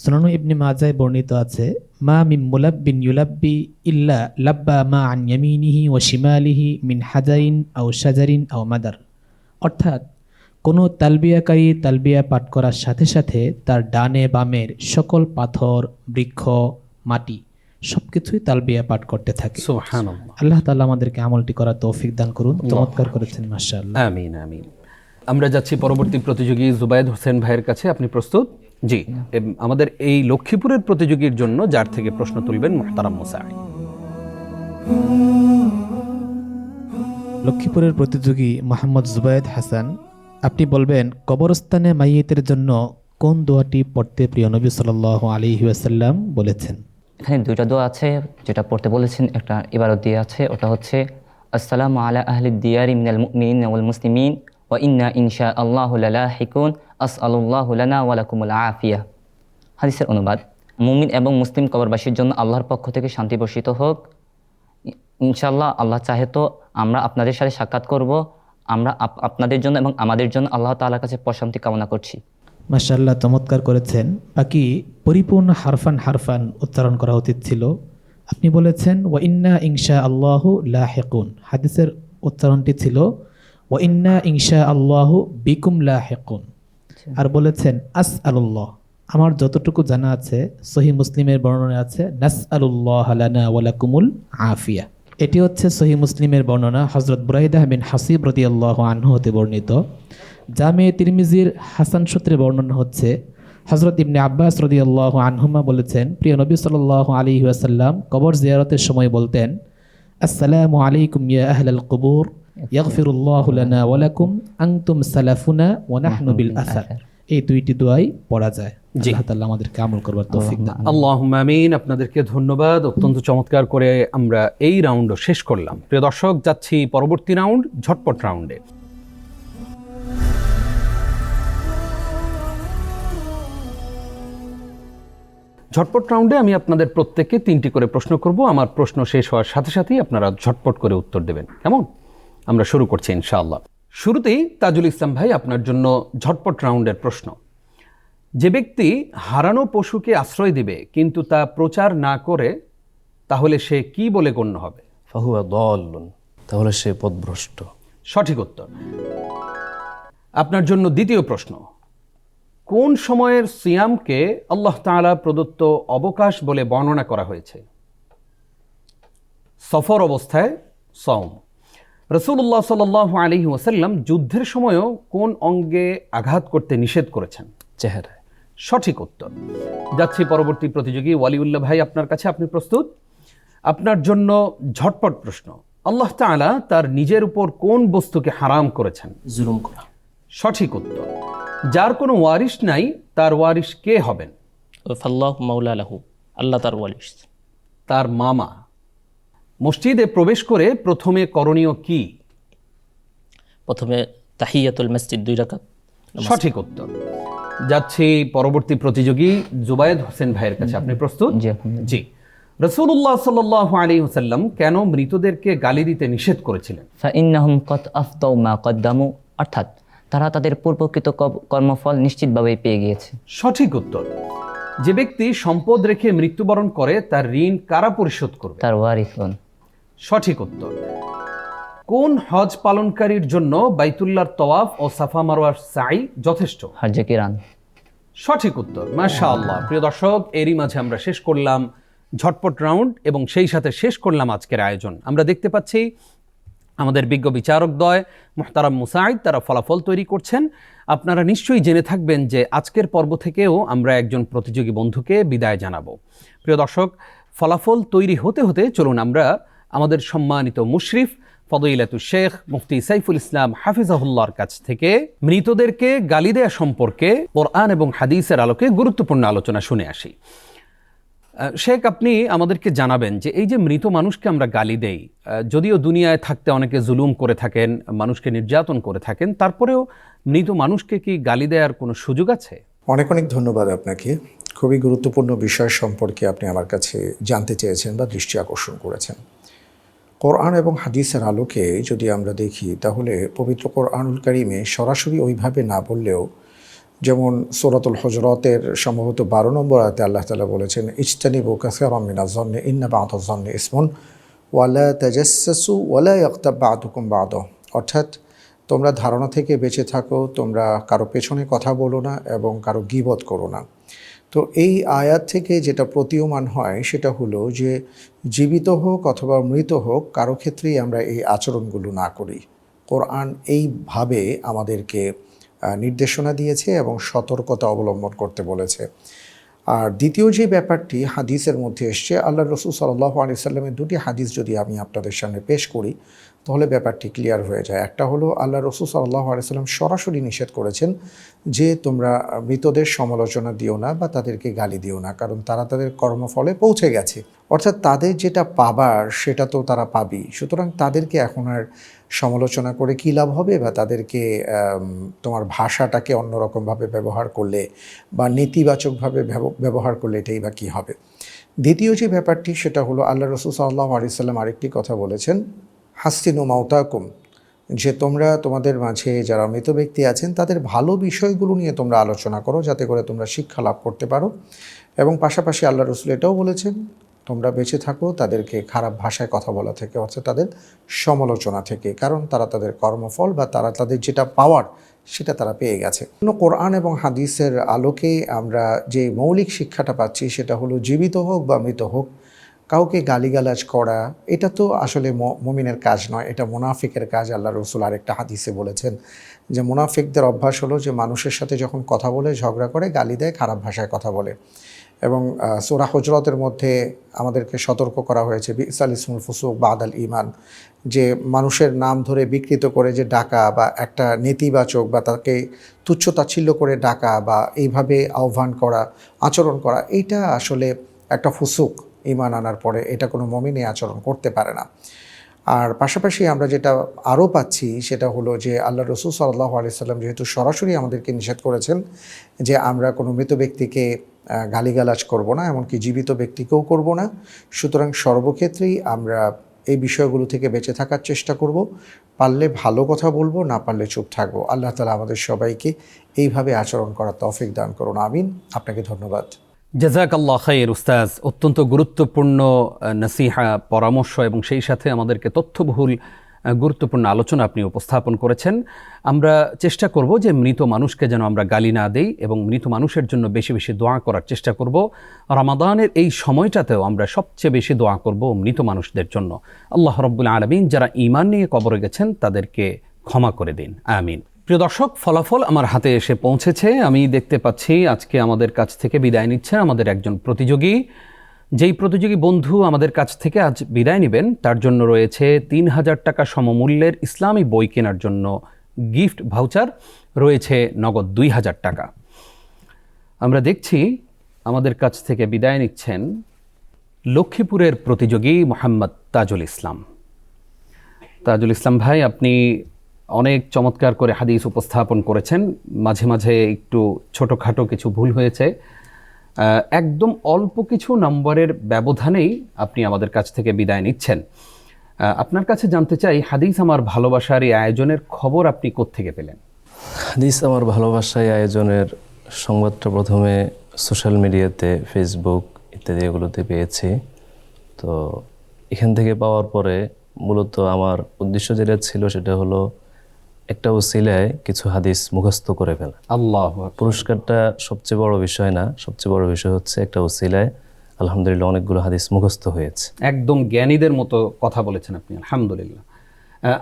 সুনান ইবনে মাজায় বর্ণিত আছে, মা মিন মুলাব্বিন ইউলাব্বি ইল্লা লাব্বা মা আন ইয়ামিনিহি ওয়া শিমালিহি মিন হাজারিন আও শাজারিন আও মাদার। অর্থাৎ কোনো তালবিয়াকারী তালবিয়া পাঠ করার সাথে সাথে তার ডানে বামের সকল পাথর, বৃক্ষ, মাটি সবকিছুই তালবিয়া পাঠ করতে থাকে। সুবহানাল্লাহ। আল্লাহ তাআলা আমাদেরকে আমলটি করার তৌফিক দান করুন। চমৎকার করেছেন, মাশাআল্লাহ। আমিন আমিন। আমরা যাচ্ছি পরবর্তী প্রতিযোগী জুবায়েদ হোসেন ভাইয়ের কাছে। আপনি প্রস্তুত? জি। আমাদের এই লক্ষ্মীপুরের প্রতিযোগীর জন্য যার থেকে প্রশ্ন তুলবেন মুহতারাম মুসাইদ। লক্ষ্মীপুরের প্রতিযোগী মোহাম্মদ জুবায়েদ হাসান, আপনি বলবেন কবরস্থানে মাইয়িতের জন্য কোন দোয়াটি পড়তে প্রিয় নবী সাল্লাল্লাহু আলাইহি ওয়াসাল্লাম বলেছেন? এখানে দুইটা দোয়া আছে, যেটা পড়তে বলেছেন একটা ইবারত দিয়ে আছে, ওটা হচ্ছে আসসালামু আলা আহলিদ দিয়ারি মিনাল মুমিনিন ওয়াল মুসলিমিন ওয়া ইন্না ইনশা আল্লাহু লালাহিকুন আসআলুল্লাহু লানা ওয়া লাকুমুল আফিয়া। হাদিসের অনুবাদ, মুমিন এবং মুসলিম কবরবাসীর জন্য আল্লাহর পক্ষ থেকে শান্তি বর্ষিত হোক। ইনশাআল্লাহ আল্লাহ চাহে তো আমরা আপনাদের সাথে সাক্ষাৎ করব। আমরা আপনাদের জন্য এবং আমাদের জন্য আল্লাহ তাআলার কাছে প্রশান্তি কামনা করছি। মাশাআল্লাহ, চমৎকার করেছেন। বাকি পরিপূর্ণ হারফান উচ্চারণ করা উচিত ছিল। আপনি বলেছেন ওয়া ইন্না ইনশা আল্লাহু লাহিকুন, হাদিসের উচ্চারণটি ছিল ওয়া ইন্না ইনশা আল্লাহু বিকুম লাহিকুন। আর বলেছেন আসআলুল্লাহ। আমার যতটুকু জানা আছে সহিহ মুসলিমের বর্ণনা আছে নাসআলুল্লাহ লানা ওয়া লাকুমুল আফিয়া। এটি হচ্ছে সহি মুসলিমের বর্ণনা হজরত বুরাইদা বিন হাসিব রাদিয়াল্লাহু আনহু হতে বর্ণিত। জামে তিরমিজির হাসান সূত্রে বর্ণনা হচ্ছে হজরত ইবনে আব্বাস রাদিয়াল্লাহু আনহুমা বলেছেন, প্রিয় নবী সাল্লাল্লাহু আলাইহি ওয়াসাল্লাম কবর জিয়ারতের সময় বলতেন, আসসালামু আলাইকুম ইয়া আহলাল কুবুর ইয়াগফিরুল্লাহু লানা ওয়া লাকুম আনতুম সালাফুনা ওয়া নাহনু বিল আসার। এই দুইটি দোয়াই পড়া যায়। আল্লাহ তাআলা আমাদেরকে আমল করবার তৌফিক দান। আল্লাহুম্মা আমিন। আপনাদেরকে ধন্যবাদ, অত্যন্ত চমৎকার করে আমরা এই রাউন্ডও শেষ করলাম। প্রিয় দর্শক, যাচ্ছি পরবর্তী রাউন্ড, ঝটপট রাউন্ডে। ঝটপট রাউন্ডে আমি আপনাদের প্রত্যেককে 3টি করে প্রশ্ন করব। আমার প্রশ্ন শেষ হওয়ার সাথে সাথেই আপনারা ঝটপট করে উত্তর দেবেন, কেমন? আমরা শুরু করছি ইনশাআল্লাহ। শুরুতেই তাজুল ইসলাম ভাই, আপনার জন্য ঝটপট রাউন্ডের প্রশ্ন। যে ব্যক্তি হারানো পশুকে আশ্রয় দিবে কিন্তু তা প্রচার না করে, তাহলে সে কি বলে গণ্য হবে? ফাহুয়া দাল্লুন, তাহলে সে পথভ্রষ্ট। সঠিক উত্তর। আপনার জন্য দ্বিতীয় প্রশ্ন। কোন সময়ের সিয়ামকে আল্লাহ তাআলা প্রদত্ত অবকাশ বলে বর্ণনা করা হয়েছে? সফর অবস্থায় সওম। রাসূলুল্লাহ সাল্লাল্লাহু আলাইহি ওয়াসাল্লাম যুদ্ধের সময়ও কোন অঙ্গে আঘাত করতে নিষেধ করেছেন? চেহারায়। সঠিক উত্তর। যাচ্ছি পরবর্তী প্রতিযোগী ওয়ালিউল্লাহ ভাই, আপনার কাছে। আপনি প্রস্তুত? আপনার জন্য ঝটপট প্রশ্ন। আল্লাহ তাআলা তার নিজের উপর কোন বস্তুকে হারাম করেছেন? জুলুম করা। সঠিক উত্তর। যার কোনো ওয়ারিশ নাই, তার ওয়ারিশ কে হবেন? ফাল্লাহু মাওলা লাহু, আল্লাহ তার ওয়ারিশ। তার মামা। মসজিদে প্রবেশ করে প্রথমে করণীয় কি? প্রথমে তাহিয়াতুল মসজিদ 2 রাকাত। সঠিক উত্তর। যাচ্ছি পরবর্তী প্রতিযোগী জুবায়েদ হোসেন ভাইয়ের কাছে। আপনি প্রস্তুত? জি। রাসূলুল্লাহ সাল্লাল্লাহু আলাইহি ওয়াসাল্লাম কেন মৃতদেরকে গালি দিতে নিষেধ করেছিলেন? ফাইন্নাহুম কদ আফতাউ মা কদ্দামু, অর্থাৎ তারা তাদের পূর্বকৃত কর্মফল নিশ্চিতভাবে পেয়ে গিয়েছে। সঠিক উত্তর। যে ব্যক্তি সম্পদ রেখে মৃত্যুবরণ করে, তার ঋণ কারা পরিশোধ করবে? তার ওয়ারিসগণ। সঠিক উত্তর। কোন হজ পালনকারীর জন্য বাইতুল্লাহর তওয়াফ ও সাফা মারওয়ার সাই যথেষ্ট? হজ্জে কিরান। সঠিক উত্তর। মাশাআল্লাহ। প্রিয় দর্শক, এরই মাঝে আমরা শেষ করলাম ঝটপট রাউন্ড এবং সেই সাথে শেষ করলাম আজকের আয়োজন। আমরা দেখতে পাচ্ছি আমাদের বিজ্ঞ বিচারকদ্বয় মুহতারাম মুসাইদ তারা ফলাফল তৈরি করছেন। আপনারা নিশ্চয়ই জেনে থাকবেন যে আজকের পর্ব থেকেও আমরা একজন প্রতিযোগী বন্ধুকে বিদায় জানাবো। প্রিয় দর্শক, ফলাফল তৈরি হতে হতে চলুন আমরা আমাদের সম্মানিত মুশরিফ ফদইলাতুশ শেখ মুফতি সাইফুল ইসলাম হাফিজাহুল্লাহর কাছ থেকে মৃতদেরকে গালি দেয়া সম্পর্কে কোরআন এবং হাদিসের আলোকে গুরুত্বপূর্ণ আলোচনা শুনে আসি। শেখ, আপনি আমাদেরকে জানাবেন যে এই যে মৃত মানুষকে আমরা গালি দেই, যদিও দুনিয়ায় থাকতে অনেকে জুলুম করে থাকেন, মানুষকে নির্যাতন করে থাকেন, তারপরেও মৃত মানুষকে কি গালি দেওয়ার কোনো সুযোগ আছে? অনেক অনেক ধন্যবাদ আপনাকে। খুবই গুরুত্বপূর্ণ বিষয় সম্পর্কে আপনি আমার কাছে জানতে চেয়েছেন বা দৃষ্টি আকর্ষণ করেছেন। কোরআন এবং হাদিসের আলোকে যদি আমরা দেখি, তাহলে পবিত্র কোরআনুল কারীমে সরাসরি ওইভাবে না বললেও, যেমন সূরাতুল হুজুরাতের সম্ভবত 12 নম্বর আয়াতে আল্লাহ তাআলা বলেছেন, ইজতানিবু কাসীরাম মিনাজ যন্নি ইন্না বা'দাজ যন্নি ইসমুন ওয়া লা তাজাসসু ওয়া লা ইয়াগতাব বা'দুকুম বা'দা। অর্থাৎ তোমরা ধারণা থেকে বেঁচে থাকো, তোমরা কারো পেছনে কথা বলো না এবং কারো গীবত করো না। তো এই আয়াত থেকে যেটা প্রতীয়মান হয় সেটা হলো যে জীবিত হোক অথবা মৃত হোক, কারো ক্ষেত্রেই আমরা এই আচরণগুলো না করি। কোরআন এইভাবে আমাদেরকে নির্দেশনা দিয়েছে এবং সতর্কতা অবলম্বন করতে বলেছে। আর দ্বিতীয় যে ব্যাপারটি হাদিসের মধ্যে এসছে, আল্লাহ রসুল সাল্লাল্লাহু আলাইহি সাল্লামের 2টি হাদিস যদি আমি আপনাদের সামনে পেশ করি, তাহলে ব্যাপারটি ক্লিয়ার হয়ে যায়। একটা হলো আল্লাহ রসুল সাল্লাল্লাহু আলাইহি সাল্লাম সরাসরি নিষেধ করেছেন যে তোমরা মৃতদের সমালোচনা দিও না বা তাদেরকে গালি দিও না, কারণ তারা তাদের কর্মফলে পৌঁছে গেছে। অর্থাৎ তাদের যেটা পাবার সেটা তো তারা পাবেই, সুতরাং তাদেরকে এখন আর সমালোচনা করে কী লাভ হবে, বা তাদেরকে তোমার ভাষাটাকে অন্যরকমভাবে ব্যবহার করলে বা নেতিবাচকভাবে ব্যবহার করলে এটাই বা কী হবে। দ্বিতীয় যে ব্যাপারটি সেটা হলো আল্লাহ রসুল সাল্লাল্লাহু আলাইহি সাল্লাম আরেকটি কথা বলেছেন, হাসিনু মাউতাকুম, যে তোমরা তোমাদের মাঝে যারা মৃত ব্যক্তি আছেন তাদের ভালো বিষয়গুলো নিয়ে তোমরা আলোচনা করো, যাতে করে তোমরা শিক্ষা লাভ করতে পারো। এবং পাশাপাশি আল্লাহ রসুল এটাও বলেছেন, তোমরা বেঁচে থাকো তাদেরকে খারাপ ভাষায় কথা বলা থেকে, অর্থাৎ তাদের সমালোচনা থেকে, কারণ তারা তাদের কর্মফল বা তারা তাদের যেটা পাওয়ার সেটা তারা পেয়ে গেছে। কোরআন এবং হাদিসের আলোকে আমরা যে মৌলিক শিক্ষাটা পাচ্ছি সেটা হলো জীবিত হোক বা মৃত হোক, কাউকে গালিগালাজ করা এটা তো আসলে মুমিনের কাজ নয়, এটা মুনাফিকের কাজ। আল্লাহ রসুল আরেকটা হাদিসে বলেছেন যে মুনাফিকদের অভ্যাস হলো যে মানুষের সাথে যখন কথা বলে ঝগড়া করে, গালি দেয়, খারাপ ভাষায় কথা বলে। এবং সূরা হুজরাতের মধ্যে আমাদেরকে সতর্ক করা হয়েছে বিসাল ইসমুল ফুসুক বাদাল ঈমান, যে মানুষের নাম ধরে বিকৃত করে যে ডাকা বা একটা নেতিবাচক বা তাকে তুচ্ছ তাচ্ছিল্য করে ডাকা বা এইভাবে আহ্বান করা, আচরণ করা, এইটা আসলে একটা ফুসুক। ঈমান আনার পরে এটা কোনো মুমিন এই আচরণ করতে পারে না। আর পাশাপাশি আমরা যেটা আরও পাচ্ছি সেটা হলো যে আল্লাহ রসুল সাল্লাল্লাহু আলাইহি সাল্লাম যেহেতু সরাসরি আমাদেরকে নিষেধ করেছেন যে আমরা কোনো মৃত ব্যক্তিকে গালিগালাজ করব না, এমনকি জীবিত ব্যক্তিকেও করব না। সুতরাং সর্বক্ষেত্রেই আমরা এই বিষয়গুলো থেকে বেঁচে থাকার চেষ্টা করব। পারলে ভালো কথা বলবো, না পারলে চুপ থাকবো। আল্লাহ তাআলা আমাদের সবাইকে এইভাবে আচরণ করার তৌফিক দান করুন, আমিন। আপনাকে ধন্যবাদ। জাযাকাল্লাহ খাইর উস্তাজ, অত্যন্ত গুরুত্বপূর্ণ নসিহা, পরামর্শ এবং সেই সাথে আমাদেরকে তথ্যবহুল গুরুত্বপূর্ণ আলোচনা আপনি উপস্থাপন করেছেন। আমরা চেষ্টা করব যে মৃত মানুষকে যেন আমরা গালি না দেই এবং মৃত মানুষের জন্য বেশি বেশি দোয়া করার চেষ্টা করব। রমাদানের এই সময়টাতেও আমরা সবচেয়ে বেশি দোয়া করব মৃত মানুষদের জন্য। আল্লাহ রাব্বুল আলামিন যারা ঈমান নিয়ে কবরে গেছেন তাদেরকে ক্ষমা করে দিন, আমিন। প্রিয় দর্শক, ফলাফল আমার হাতে এসে পৌঁছেছে। আমি দেখতে পাচ্ছি আজকে আমাদের কাছ থেকে বিদায় নিচ্ছেন আমাদের একজন প্রতিযোগী। যেই প্রতিযোগী বন্ধু আমাদের কাছ থেকে আজ বিদায় নেবেন তার জন্য রয়েছে ৩,০০০ টাকা সমমূল্যের ইসলামী বই কেনার জন্য গিফট ভাউচার, রয়েছে নগদ ২,০০০ টাকা। আমরা দেখছি আমাদের কাছ থেকে বিদায় নিচ্ছেন লক্ষ্মীপুরের প্রতিযোগী মোহাম্মদ তাজুল ইসলাম। তাজুল ইসলাম ভাই, আপনি অনেক চমৎকার করে হাদিস উপস্থাপন করেছেন। মাঝে মাঝে একটু ছোটোখাটো কিছু ভুল হয়েছে। একদম অল্প কিছু নম্বরের ব্যবধানেই আপনি আমাদের কাছ থেকে বিদায় নিচ্ছেন। আপনার কাছে জানতে চাই, হাদিস আমার ভালোবাসার এই আয়োজনের খবর আপনি কোত্থেকে পেলেন? হাদিস আমার ভালোবাসায় আয়োজনের সংবাদটা প্রথমে সোশ্যাল মিডিয়াতে, ফেসবুক ইত্যাদি এগুলোতে পেয়েছি। তো এখান থেকে পাওয়ার পরে মূলত আমার উদ্দেশ্য যেটা ছিল সেটা হলো একটা ওসিলায় কিছু হাদিস মুখস্থ করে ফেলা। আল্লাহু আকবার। পুরস্কারটা সবচেয়ে বড় বিষয় না, সবচেয়ে বড় বিষয় হচ্ছে একটা ওসিলায় আলহামদুলিল্লাহ অনেকগুলো হাদিস মুখস্থ হয়েছে। একদম জ্ঞানীদের মতো কথা বলেছেন আপনি, আলহামদুলিল্লাহ।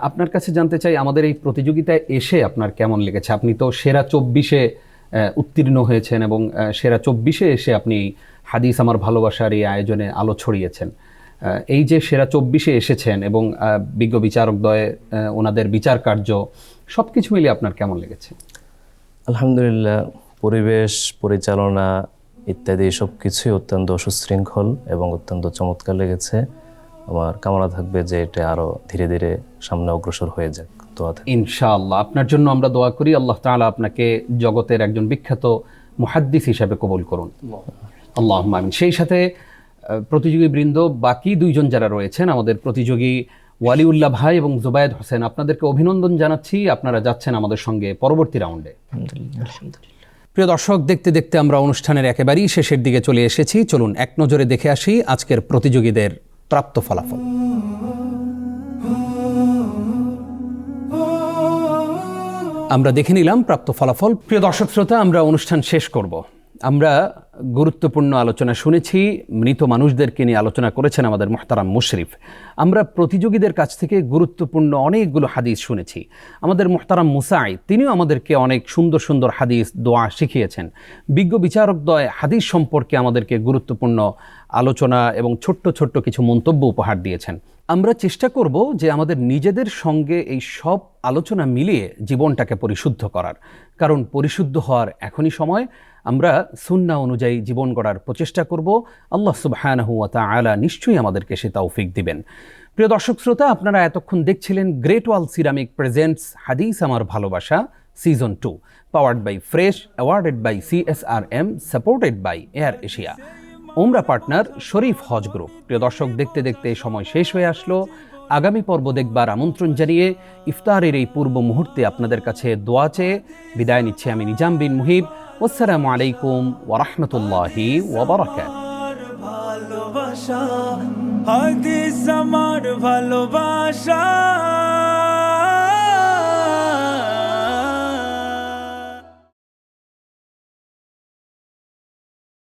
আপনার কাছে জানতে চাই, আমাদের এই প্রতিযোগিতায় এসে আপনার কেমন লেগেছে? আপনি তো সেরা 24-এ উত্তীর্ণ হয়েছেন এবং সেরা 24-এ এসে আপনি হাদিস আমার ভালোবাসার এই আয়োজনে আলো ছড়িয়েছেন। এই যে সেরা 24-এ এসেছেন এবং বিজ্ঞ বিচারকদ্বয় ওনাদের বিচার কার্য সব কিছু মিলিয়ে আপনার কেমন লেগেছে? আলহামদুলিল্লাহ, পরিবেশ পরিচালনা ইত্যাদি সব কিছুই অত্যন্ত সুশৃঙ্খল এবং অত্যন্ত চমৎকার লেগেছে। আমার কামনা থাকবে যে এটা আরও ধীরে ধীরে সামনে অগ্রসর হয়ে যাক। ইনশাআল্লাহ আপনার জন্য আমরা দোয়া করি। আল্লাহ তাআলা আপনাকে জগতের একজন বিখ্যাত মুহাদ্দিস হিসেবে কবুল করুন, আল্লাহুম্মা আমিন। সেই সাথে প্রতিযোগী বৃন্দ, বাকি দুইজন যারা রয়েছেন, আমাদের প্রতিযোগী ওয়ালিউল্লাহ ভাই এবং জুবায়েদ হোসেন, আপনাদেরকে অভিনন্দন জানাচ্ছি। আপনারা যাচ্ছেন আমাদের সঙ্গে পরবর্তী রাউন্ডে। প্রিয় দর্শক, দেখতে দেখতে আমরা অনুষ্ঠানের একেবারেই শেষের দিকে চলে এসেছি। চলুন এক নজরে দেখে আসি আজকের প্রতিযোগীদের প্রাপ্ত ফলাফল। আমরা দেখে নিলাম প্রাপ্ত ফলাফল। প্রিয় দর্শক শ্রোতা, আমরা অনুষ্ঠান শেষ করব। আমরা গুরুত্বপূর্ণ আলোচনা শুনেছি, মৃত মানুষদেরকে নিয়ে আলোচনা করেছেন আমাদের মুহতারাম মুশরিফ। আমরা প্রতিযোগীদের কাছ থেকে গুরুত্বপূর্ণ অনেকগুলো হাদিস শুনেছি। আমাদের মুহতারাম মুসাঈদ, তিনিও আমাদেরকে অনেক সুন্দর সুন্দর হাদিস, দোয়া শিখিয়েছেন। বিজ্ঞ বিচারকদ্বয় হাদিস সম্পর্কে আমাদেরকে গুরুত্বপূর্ণ আলোচনা এবং ছোট্ট ছোট্ট কিছু মন্তব্য উপহার দিয়েছেন। আমরা চেষ্টা করব যে আমাদের নিজেদের সঙ্গে এই সব আলোচনা মিলিয়ে জীবনটাকে পরিশুদ্ধ করার, কারণ পরিশুদ্ধ হওয়ার এখনই সময়। আমরা সুন্নাহ অনুযায়ী জীবন গড়ার প্রচেষ্টা করব। আল্লাহ সুবহানাহু ওয়া তাআলা নিশ্চয়ই আমাদেরকে সে তৌফিক দিবেন। প্রিয় দর্শক শ্রোতা, আপনারা এতক্ষণ দেখছিলেন গ্রেট ওয়াল সিরামিক প্রেজেন্টস হাদিস আমার ভালোবাসা season 2, powered by Fresh, awarded by CSRM, supported by Air Asia. ওমরা পার্টনার শরীফ হজ গ্রুপ। প্রিয় দর্শক, দেখতে দেখতে সময় শেষ হয়ে আসলো। আগামী পর্ব দেখবার আমন্ত্রণ জানিয়ে ইফতারের এই পূর্ব মুহূর্তে আপনাদের কাছে দোয়া চেয়ে বিদায় নিচ্ছি আমি নিজাম বিন মুহিব। আসসালামু আলাইকুম ওয়া রাহমাতুল্লাহি ওয়া বারাকাতুহু। হাদিস আমার ভালোবাসা।